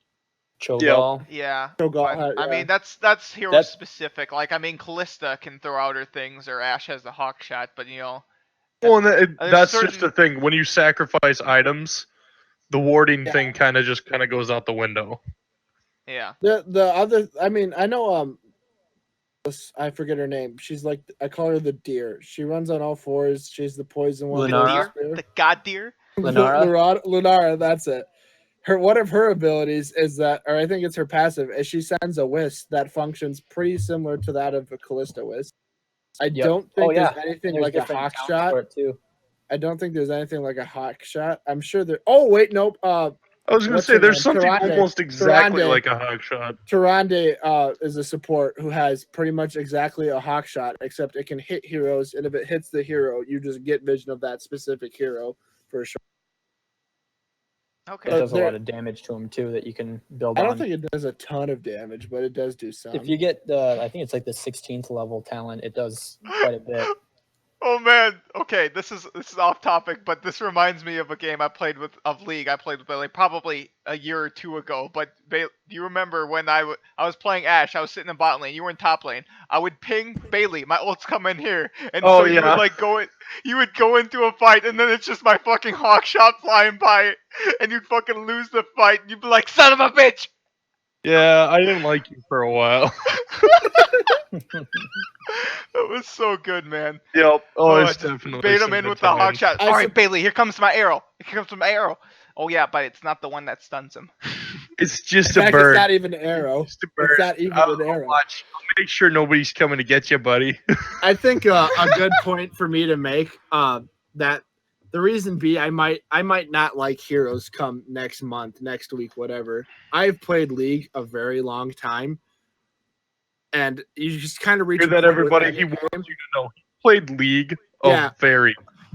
Cho'Gall. Yeah. Cho'Gall, I mean that's hero specific. Like I mean Callista can throw out her things or Ashe has the hawk shot, but you know. Well, that's just the thing. When you sacrifice items, the warding thing kind of goes out the window. Yeah. The other, I mean, I know I forget her name. She's like I call her the deer. She runs on all 4s. She's the poison one. The god deer. Lunara, that's it. One of her abilities is that, or I think it's her passive, is she sends a wisp that functions pretty similar to that of a Callista wisp. I don't think there's anything like a hawk shot. I don't think there's anything like a hawk shot. I'm sure there. Oh wait, nope. I was going to say there's something almost exactly like a hawk shot. Tyrande is a support who has pretty much exactly a hawk shot, except it can hit heroes, and if it hits the hero, you just get vision of that specific hero for sure. Okay. It does a lot of damage to him too that you can build on. I don't think it does a ton of damage, but it does do some. If you get I think it's like the 16th level talent, it does quite a bit. Oh man, okay, this is off topic, but this reminds me of a game I played of League. I played with Bailey probably a year or 2 ago. But do you remember when I was playing Ashe? I was sitting in bot lane. You were in top lane. I would ping Bailey. My ult's come in here, and you would like you would go into a fight, and then it's just my fucking hawk shot flying by, and you'd fucking lose the fight. And you'd be like, "Son of a bitch!" Yeah, I didn't like you for a while. It was so good, man. Yep. Oh, it's definitely. Bait him in with the hawk shot. All right, Bailey, here comes my arrow. Here comes my arrow. Oh yeah, but it's not the one that stuns him. It's just a bird. It's not even an arrow. It's not even an arrow. I'll make sure nobody's coming to get you, buddy. I think a good point for me to make that The reason be, I might not like Heroes come next month, next week, whatever. I've played League a very long time, and you just kind of reach. Hear that, everybody? He wants you to know he played League very.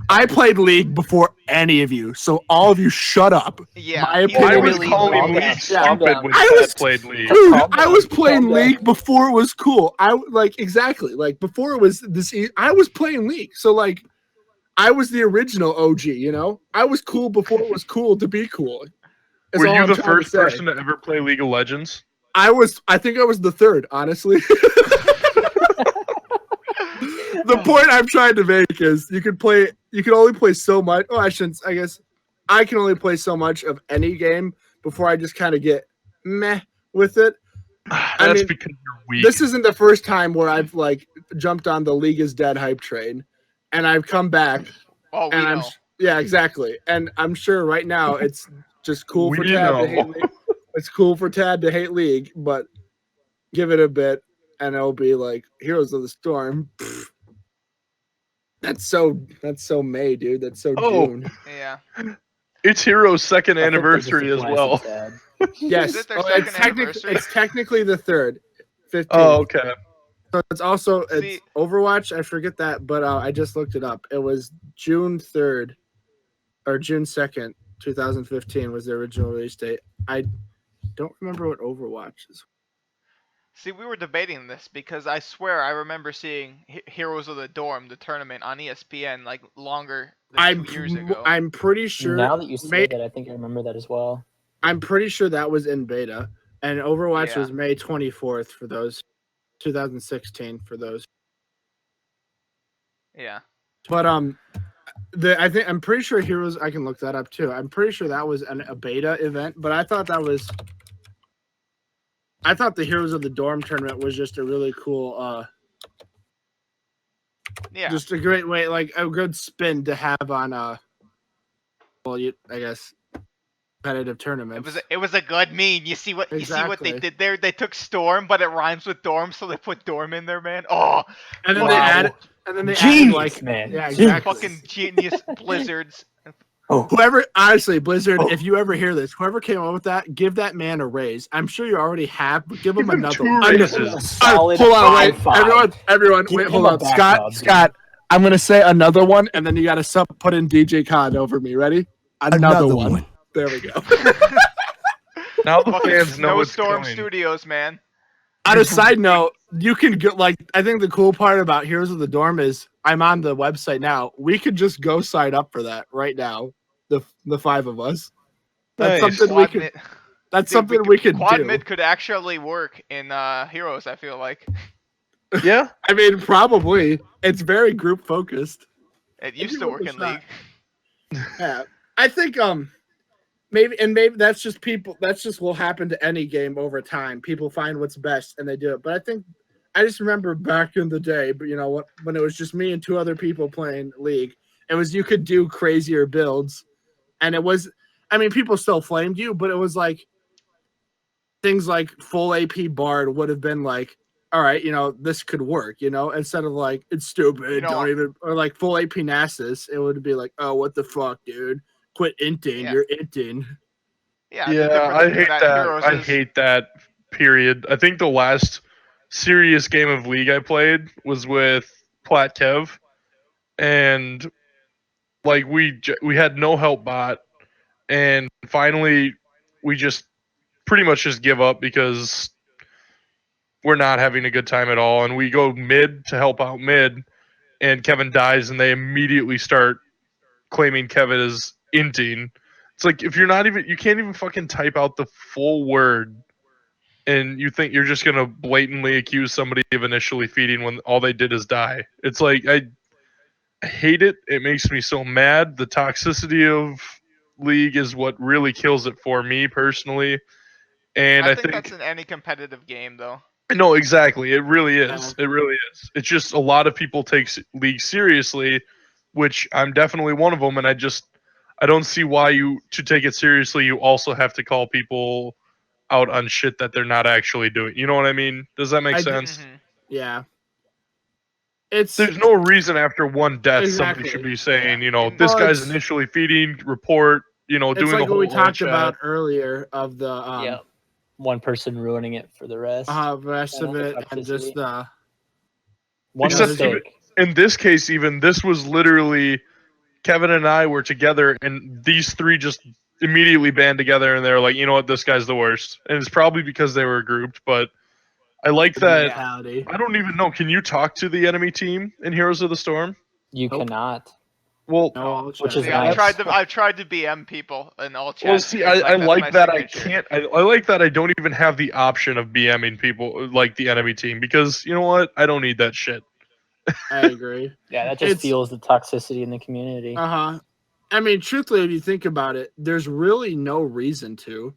I played League before any of you, so all of you shut up. Yeah, My opinion I was is calling calm League down. stupid when I Chad was- played League. Dude, Calm I down, was playing calm down. League before it was cool. Exactly before it was this. I was playing League, so like, I was the original OG. You know, I was cool before it was cool to be cool. Is Were all you I'm the trying to first say. person to ever play League of Legends? I think I was the third, honestly. The point I'm trying to make is you can only play so much. Oh, I guess I can only play so much of any game before I just kind of get meh with it. That's mean, because you're weak. This isn't the first time where I've like jumped on the League is Dead hype train, and I've come back. Oh, we and know. Yeah, exactly. And I'm sure right now it's just cool for We Tad to know. hate League. It's cool for Tad to hate League, but give it a bit, and it'll be like Heroes of the Storm. Pfft. That's so May, dude. That's so June. Yeah. It's Hero's second I think that just anniversary as applies well. to Tad. Yes, Is it their second anniversary? it's technically the third. 15th. Oh, okay. So it's also See- it's Overwatch. I forget that, but I just looked it up. It was June 3rd or June 2nd, 2015 was the original release date. I don't remember what Overwatch is. See, we were debating this because I swear I remember seeing Heroes of the Dorm, the tournament, on ESPN like longer than 2 years ago. I'm pretty sure. Now that you say that, I think I remember that as well. I'm pretty sure that was in beta, and Overwatch Yeah. was May 24th for those, 2016 for those. Yeah. But I'm pretty sure Heroes. I can look that up too. I'm pretty sure that was a beta event, but I thought the Heroes of the Dorm tournament was just a really cool, Yeah. just a great way, like a good spin to have on, I guess, competitive tournaments. It was a good meme. You see what they Exactly. did there? They took Storm, but it rhymes with Dorm, so they put Dorm in there, man. Oh, And then wow. they added, Genius, like, man. yeah, Genius. exactly. fucking genius Blizzards. Whoever, honestly, Blizzard, if you ever hear this, whoever came up with that, give that man a raise. I'm sure you already have, but give him Give him another 2 one. raises. A solid Hold on, wait, 5-5. everyone, Give wait, him hold a on, back Scott, rub. Scott. I'm gonna say another one, and then you gotta put in DJ Khan over me. Ready? Another one. There we go. Now the Fucking fans know No what's Storm coming. Studios, man. On a side note, you can get I think the cool part about Heroes of the Dorm is I'm on the website now. We could just go sign up for that right now. The 5 of us. That's Nice. something we Quad could. mid- That's Dude, something we could Quad do. mid could actually work in Heroes. I feel like Yeah. I mean, probably. It's very group focused. it used to work in 100%. League. Yeah, I think maybe that's just people. That's just will happen to any game over time. People find what's best and they do it. But I think I just remember back in the day, but you know what, when it was just me and 2 other people playing League, it was you could do crazier builds, and it was. I mean, people still flamed you, but it was like things like full AP Bard would have been like, all right, this could work, instead of like, it's stupid, don't even, or like full AP Nasus, it would be like, oh, what the fuck, dude? Quit inting, you're inting. Yeah. The Yeah, different I thing hate about that. Heroes I is- hate that period. I think the last serious game of League I played was with Plat Kev, and like we had no help bot, and finally we just pretty much just give up because we're not having a good time at all, and we go mid to help out mid, and Kevin dies, and they immediately start claiming Kevin is inting. It's like if you can't even fucking type out the full word, and you think you're just gonna blatantly accuse somebody of initially feeding when all they did is die. It's like I hate it. It makes me so mad. The toxicity of League is what really kills it for me personally. And I think that's in any competitive game, though. no, exactly. It really is. It really is. It's just a lot of people take League seriously, which I'm definitely one of them. And I don't see why to take it seriously, you also have to call people out on shit that they're not actually doing. You know what I mean? Does that make sense? Mhm. Yeah. there's no reason after one death somebody should be saying, this guy's initially feeding, report, doing it's like the whole what we talked chat. about earlier of the one person ruining it for the rest. The rest of it, and just the one mistake. In this case, even this was literally Kevin and I were together, and these three just immediately band together, and they're like, you know what, this guy's the worst. And it's probably because they were grouped, but I like that. Mentality. I don't even know. Can you talk to the enemy team in Heroes of the Storm? You cannot. Well, which is I've nice. tried to BM people in all chats. Well, see, I like that I can't. I like that I don't even have the option of BMing people like the enemy team, because you know what? I don't need that shit. I agree. Yeah, that just feels the toxicity in the community. I mean, truthfully, if you think about it, there's really no reason to.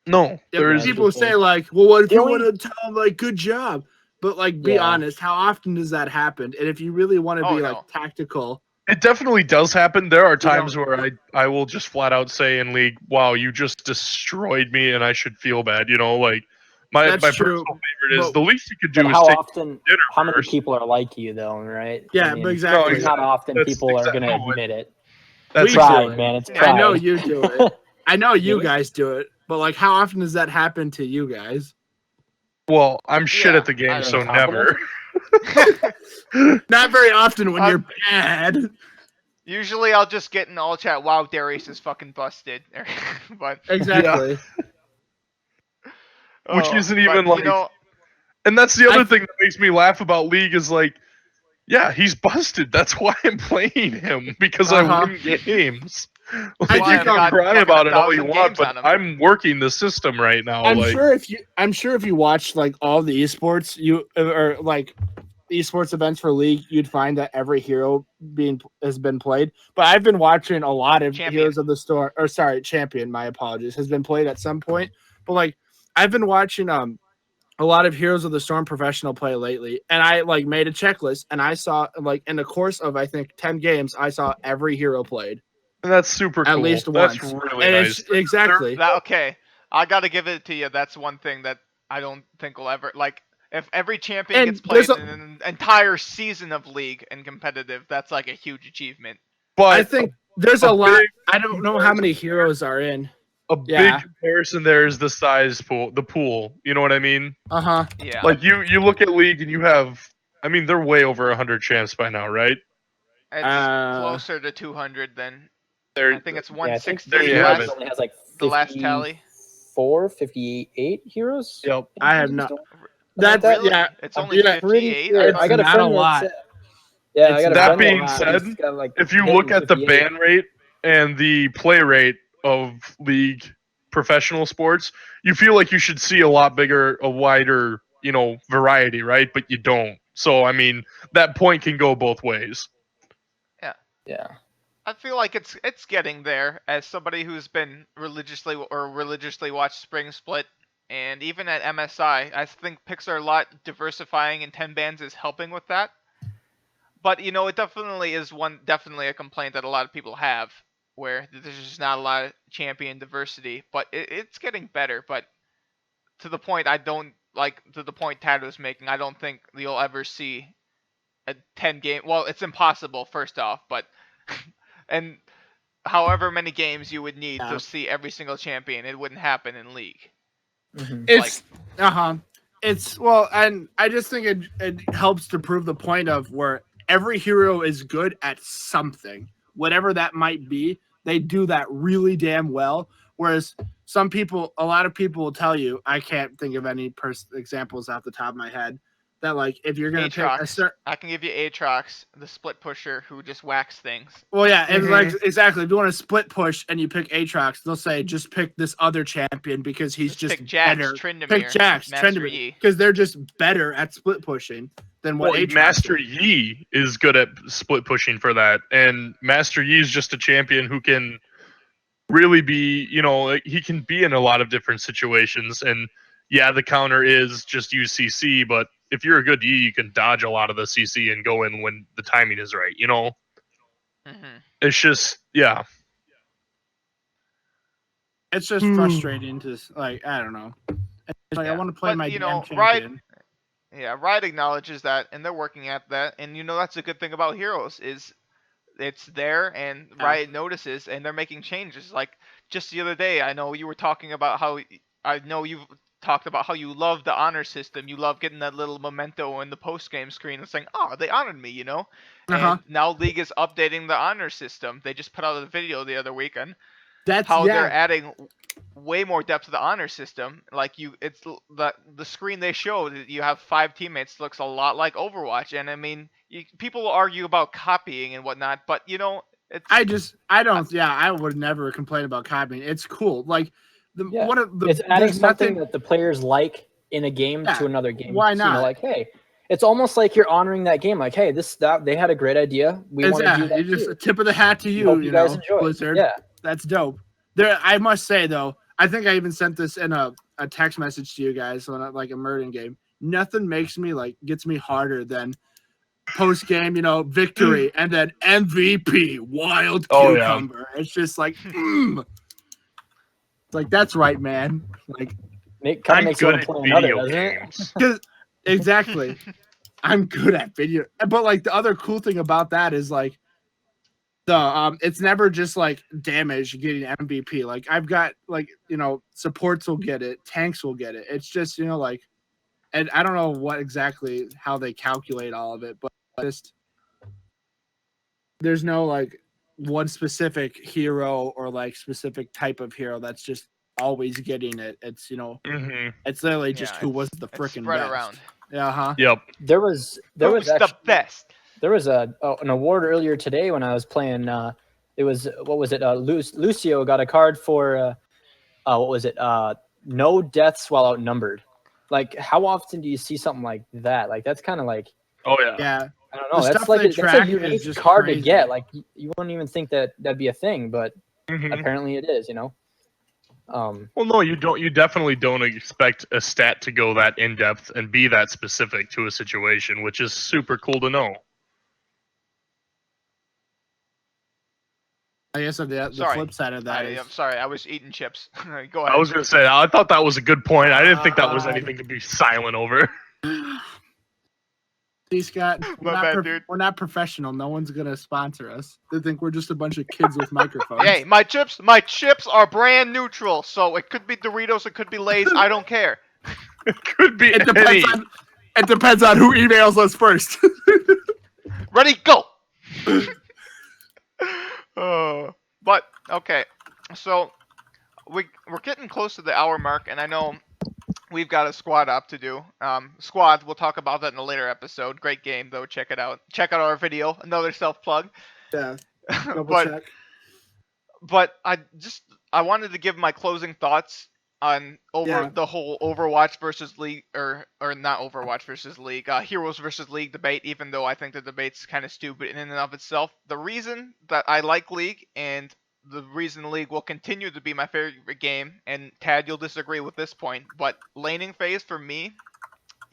No, there's people say like, well, what if you want to tell them like, good job? But like, be honest, how often does that happen? And if you really want to be like tactical, it definitely does happen. There are times where I will just flat out say in League, wow, you just destroyed me, and I should feel bad. Like my personal favorite is the least you could do is take dinner. How many people are like you though, right? Yeah, exactly. It's not often people are going to admit it. That's pride, man. It's pride. I know you do it. I know you guys do it. But like, how often does that happen to you guys? Well, I'm shit at the game, so never. Not very often when you're bad. Usually, I'll just get in all chat. Wow, Darius is fucking busted. But exactly. Which isn't even like. And that's the other thing that makes me laugh about League is like, yeah, he's busted. That's why I'm playing him, because I win games. Like, you can cry about it all you want, but I'm working the system right now. I'm sure if you watch like all the esports, or like esports events for League, you'd find that every hero has been played. But I've been watching a lot of Heroes of the Storm, or sorry, Champion. My apologies, has been played at some point. But like, I've been watching a lot of Heroes of the Storm professional play lately, and I like made a checklist, and I saw like in the course of I think 10 games, I saw every hero played. And that's super cool. At least once. That's really nice. Exactly. Okay, I gotta give it to you. That's one thing that I don't think will ever like. If every champion gets played in an entire season of League and competitive, that's like a huge achievement. But I think there's a lot. I don't know how many heroes are in. A big comparison there is the size pool, the pool. You know what I mean? Yeah. Like you look at League and you have, I mean, they're way over 100 champs by now, right? It's closer to 200 than. I think it's 160. There you have it. Only has like the last tally. 58 heroes. Yep. I have not. That's yeah. It's only 58. I got a not friend a lot. I got a that friend being said, if you look at the ban rate and the play rate of League professional sports, you feel like you should see a wider, variety, right? But you don't. So I mean, that point can go both ways. Yeah. I feel like it's getting there. As somebody who's been religiously watched Spring Split, and even at MSI, I think picks are a lot diversifying, and 10 bans is helping with that. But it definitely is a complaint that a lot of people have, where there's just not a lot of champion diversity. But it's getting better. But to the point Tato's making, I don't think you'll ever see a 10 game. Well, it's impossible, first off, but and however many games you would need to see every single champion, it wouldn't happen in League. Mm-hmm. And I just think it helps to prove the point of where every hero is good at something, whatever that might be. They do that really damn well. Whereas a lot of people will tell you, I can't think of any examples off the top of my head, that like if you're gonna pick a certain, I can give you Aatrox, the split pusher who just whacks things. Well, yeah, and like exactly. If you want to split push and you pick Aatrox, they'll say just pick this other champion because he's just pick Jax, better. Tryndamere, pick Jax, Tryndamere, because they're just better at split pushing than what Aatrox Master Yi is good at split pushing for that, and Master Yi is just a champion who can really be, he can be in a lot of different situations, and yeah, the counter is just use CC, but if you're a good Yi, you can dodge a lot of the CC and go in when the timing is right, It's just, yeah. It's just frustrating to, like, I don't know. It's like, I want to play my damn champion. Yeah, Riot acknowledges that, and they're working at that. And that's a good thing about Heroes is it's there, and Riot notices, and they're making changes. Like just the other day, I know you were talking about how you've talked about how you love the honor system. You love getting that little memento in the post game screen and saying, "Oh, they honored me," And now League is updating the honor system. They just put out a video the other weekend. They're adding way more depth to the honor system. Like it's the screen they showed. You have 5 teammates. Looks a lot like Overwatch. And I mean, people argue about copying and whatnot, but it's. I would never complain about copying. It's cool. Like it's adding something that the players like in a game to another game. Why not? So, like, hey, it's almost like you're honoring that game. Like, hey, they had a great idea. We want to do that. Just a tip of the hat to you. You guys enjoy Blizzard. Yeah, that's dope. I must say though, I think I even sent this in a text message to you guys on a Murden game. Nothing gets me harder than post game, victory and then MVP Wildcucumber. Yeah. It's just like, like that's right, man. Like, I'm good at video games. Exactly. I'm good at video, but like the other cool thing about that is like it's never just like damage getting MVP. Like I've got supports will get it, tanks will get it. It's just and I don't know how they calculate all of it, but just there's no one specific hero or specific type of hero that's just always getting it. It's it's literally just who was the freaking best. Around. Yeah. Yep. There was actually the best. There was an award earlier today when I was playing. It was Lucio got a card for no deaths while outnumbered. Like, how often do you see something like that? Like, that's kind of like. Oh yeah. Yeah. I don't know. That's a unique card to get. Like, you wouldn't even think that'd be a thing, but apparently it is. Well, no, you don't. You definitely don't expect a stat to go that in depth and be that specific to a situation, which is super cool to know. I guess the flip side of that I'm sorry, I was eating chips. Go ahead. I was going to say, I thought that was a good point. I didn't think that was anything to be silent over. See, Scott, we're not professional. No one's going to sponsor us. They think we're just a bunch of kids with microphones. Hey, my chips are brand neutral, so it could be Doritos, it could be Lay's. I don't care. It could be It depends on who emails us first. Ready, go! But okay, so we're getting close to the hour mark, and I know we've got a squad op to do. Squad, we'll talk about that in a later episode. Great game though, check it out. Check out our video. Another self plug. Yeah. But I wanted to give my closing thoughts on the whole Overwatch versus League, or not Overwatch versus League, Heroes versus League debate, even though I think the debate's kind of stupid in and of itself. The reason that I like League, and the reason League will continue to be my favorite game, and Tad, you'll disagree with this point, but laning phase for me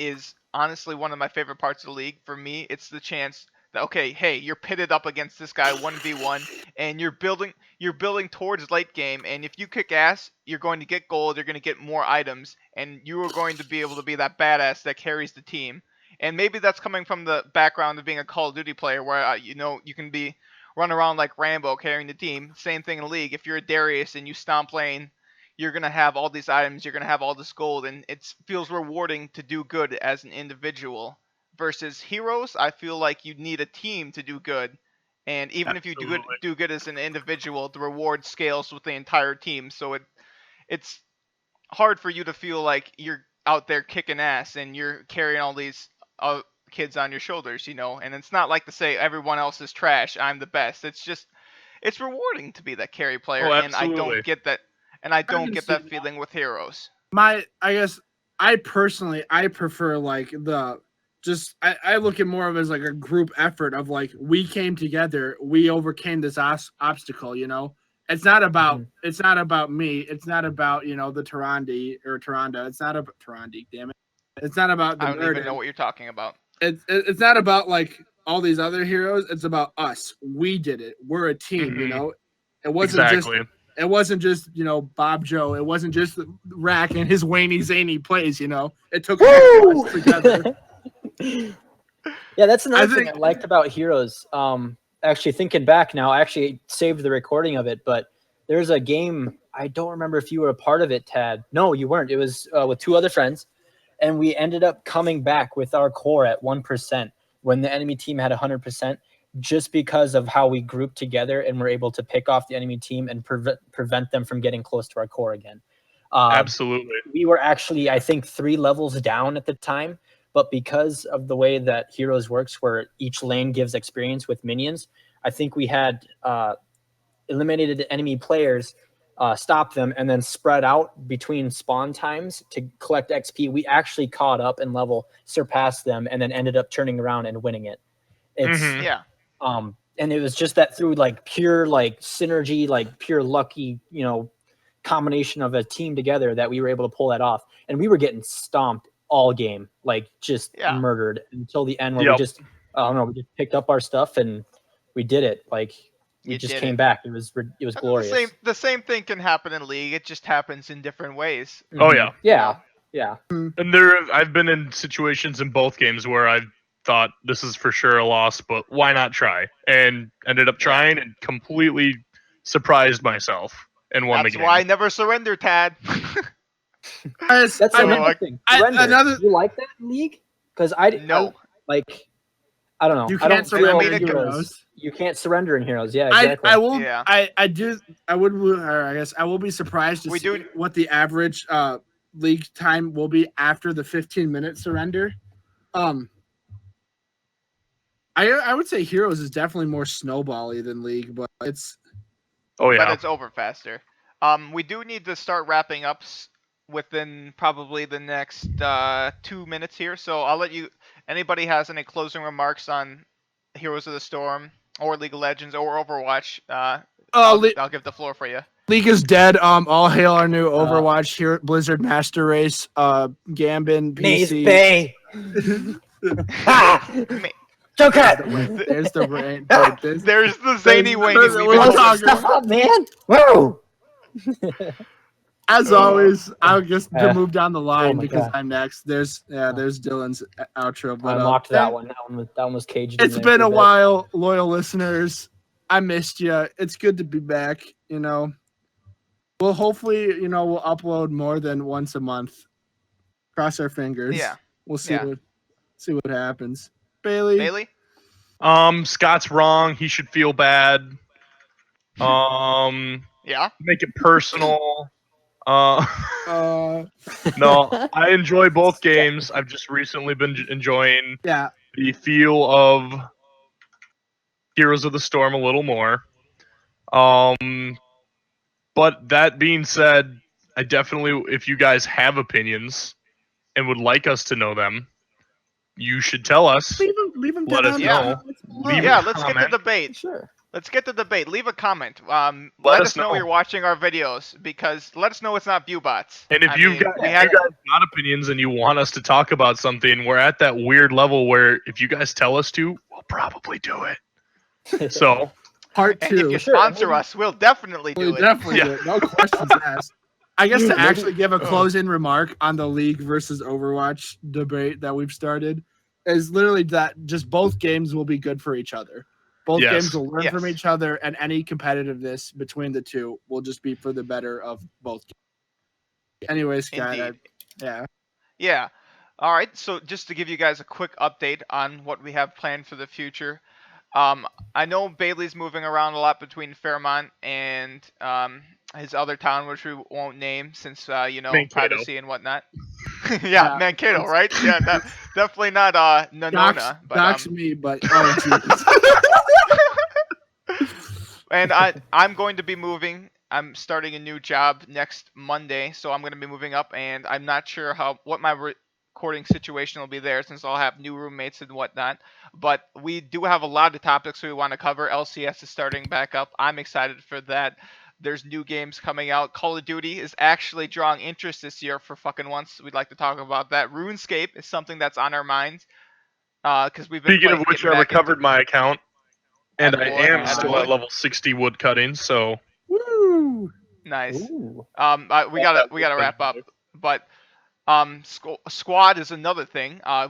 is honestly one of my favorite parts of the League. For me, it's the chance that, okay, hey, you're pitted up against this guy 1v1, and you're building towards late game, and if you kick ass, you're going to get gold, you're going to get more items, and you are going to be able to be that badass that carries the team. And maybe that's coming from the background of being a Call of Duty player, where you can run around like Rambo carrying the team. Same thing in League. If you're a Darius and you stomp lane, you're going to have all these items, you're going to have all this gold, and it feels rewarding to do good as an individual. Versus Heroes, I feel like you need a team to do good. And even if you do good as an individual, the reward scales with the entire team. So it's hard for you to feel like you're out there kicking ass and you're carrying all these kids on your shoulders, And it's not like to say everyone else is trash, I'm the best. It's rewarding to be that carry player, and I don't get that. And I don't get that feeling with Heroes. I guess I personally prefer I look at more of it as like a group effort of we came together, we overcame this obstacle, It's not about me. It's not about the Tarandi or Taronda. It's not about Tarandi, damn it. It's not about the I don't even know what you're talking about. It's not about all these other heroes. It's about us. We did it. We're a team, It wasn't just Bob Joe. It wasn't just Rack and his Wayne Zaney plays, It took us together. Yeah, that's another thing I liked about Heroes. Actually, thinking back now, I actually saved the recording of it, but there's a game. I don't remember if you were a part of it, Tad. No, you weren't. It was with two other friends, and we ended up coming back with our core at 1% when the enemy team had 100%, just because of how we grouped together and were able to pick off the enemy team and prevent them from getting close to our core again. Absolutely. We were actually, I think, 3 levels down at the time, but because of the way that Heroes works, where each lane gives experience with minions, I think we had eliminated enemy players, stopped them, and then spread out between spawn times to collect XP. We actually caught up in level, surpassed them, and then ended up turning around and winning it. It's Yeah. And it was just that through like pure like synergy, like pure lucky, combination of a team together that we were able to pull that off. And we were getting stomped all game, like just murdered until the end where we just picked up our stuff and we did it. Like we just came back. It was glorious. The same thing can happen in League. It just happens in different ways. Oh yeah. Yeah. And I've been in situations in both games where I've thought this is for sure a loss, but why not try? And ended up trying and completely surprised myself and won the game. That's why I never surrender, Tad. That's another thing. Do you like that in League? Because I don't know. You can't surrender in Heroes. You can't surrender in Heroes. Yeah, exactly. I will. Yeah. I do. I would. Or I guess I will be surprised to see what the average League time will be after the 15-minute surrender. I would say Heroes is definitely more snowbally than League, but it's. Oh yeah. But it's over faster. We do need to start wrapping up within probably the next 2 minutes here. So I'll let you. Anybody has any closing remarks on Heroes of the Storm or League of Legends or Overwatch? I'll give the floor for you. League is dead. All hail our new Overwatch here, Blizzard Master Race, Gambin, PC. Bay. Joker! There's the rain. There's the zany wing. Stuff up, man. Whoa! As always, I'll just move down the line because I'm next. There's Dylan's outro. But I unlocked that one. That one was caged. It's been a while, loyal listeners. I missed you. It's good to be back. We'll hopefully, we'll upload more than once a month. Cross our fingers. Yeah. We'll see what happens. Bailey? Scott's wrong. He should feel bad. Yeah. Make it personal. No, I enjoy both games. I've just recently been enjoying the feel of Heroes of the Storm a little more. But that being said, I definitely, if you guys have opinions and would like us to know them, you should tell us. Leave them Let us know. Let's get the debate. Sure. Let's get the debate. Leave a comment. Let us know you're watching our videos, because let us know it's not view bots. And if you guys got opinions and you want us to talk about something, we're at that weird level where if you guys tell us to, we'll probably do it. So, part 2. And if you sponsor us, we'll definitely do it. Definitely do it. No questions asked. I guess to actually give a closing remark on the League versus Overwatch debate that we've started is literally that just both games will be good for each other. Both games will learn from each other, and any competitiveness between the two will just be for the better of both games. Anyways, Scott, Yeah. All right, so just to give you guys a quick update on what we have planned for the future. I know Bailey's moving around a lot between Fairmont and his other town, which we won't name since, Mankato. privacy and whatnot. Mankato, right? Yeah, definitely not Nonona. Dox me, but And I'm going to be moving. I'm starting a new job next Monday, so I'm going to be moving up, and I'm not sure what my recording situation will be there, since I'll have new roommates and whatnot. But we do have a lot of topics we want to cover. LCS is starting back up. I'm excited for that. There's new games coming out. Call of Duty is actually drawing interest this year for fucking once. We'd like to talk about that. RuneScape is something that's on our minds. Because we've been Speaking of which, I recovered my account, and I am still at level 60 wood cutting. So, woo, nice. We gotta wrap up. But Squad is another thing. I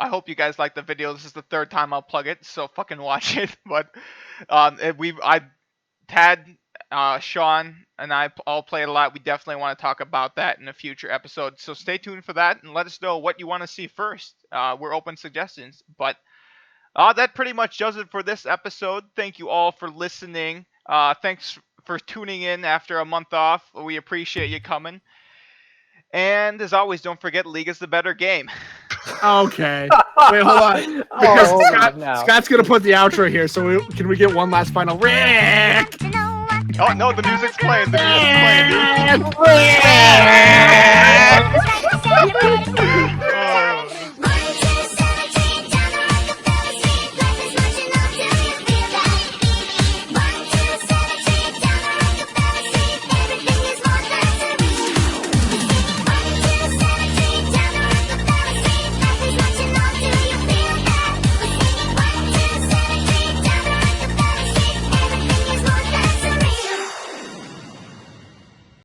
hope you guys like the video. This is the third time I'll plug it, so fucking watch it. But Tad, Sean, and I all play it a lot. We definitely want to talk about that in a future episode. So stay tuned for that and let us know what you want to see first. We're open suggestions. But that pretty much does it for this episode. Thank you all for listening. Thanks for tuning in after a month off. We appreciate you coming. And as always, don't forget, League is the better game. Okay. Wait, hold on. Because Scott's going to put the outro here, so can we get one last final Rick? Oh, no, the music's playing. The music's playing, dude.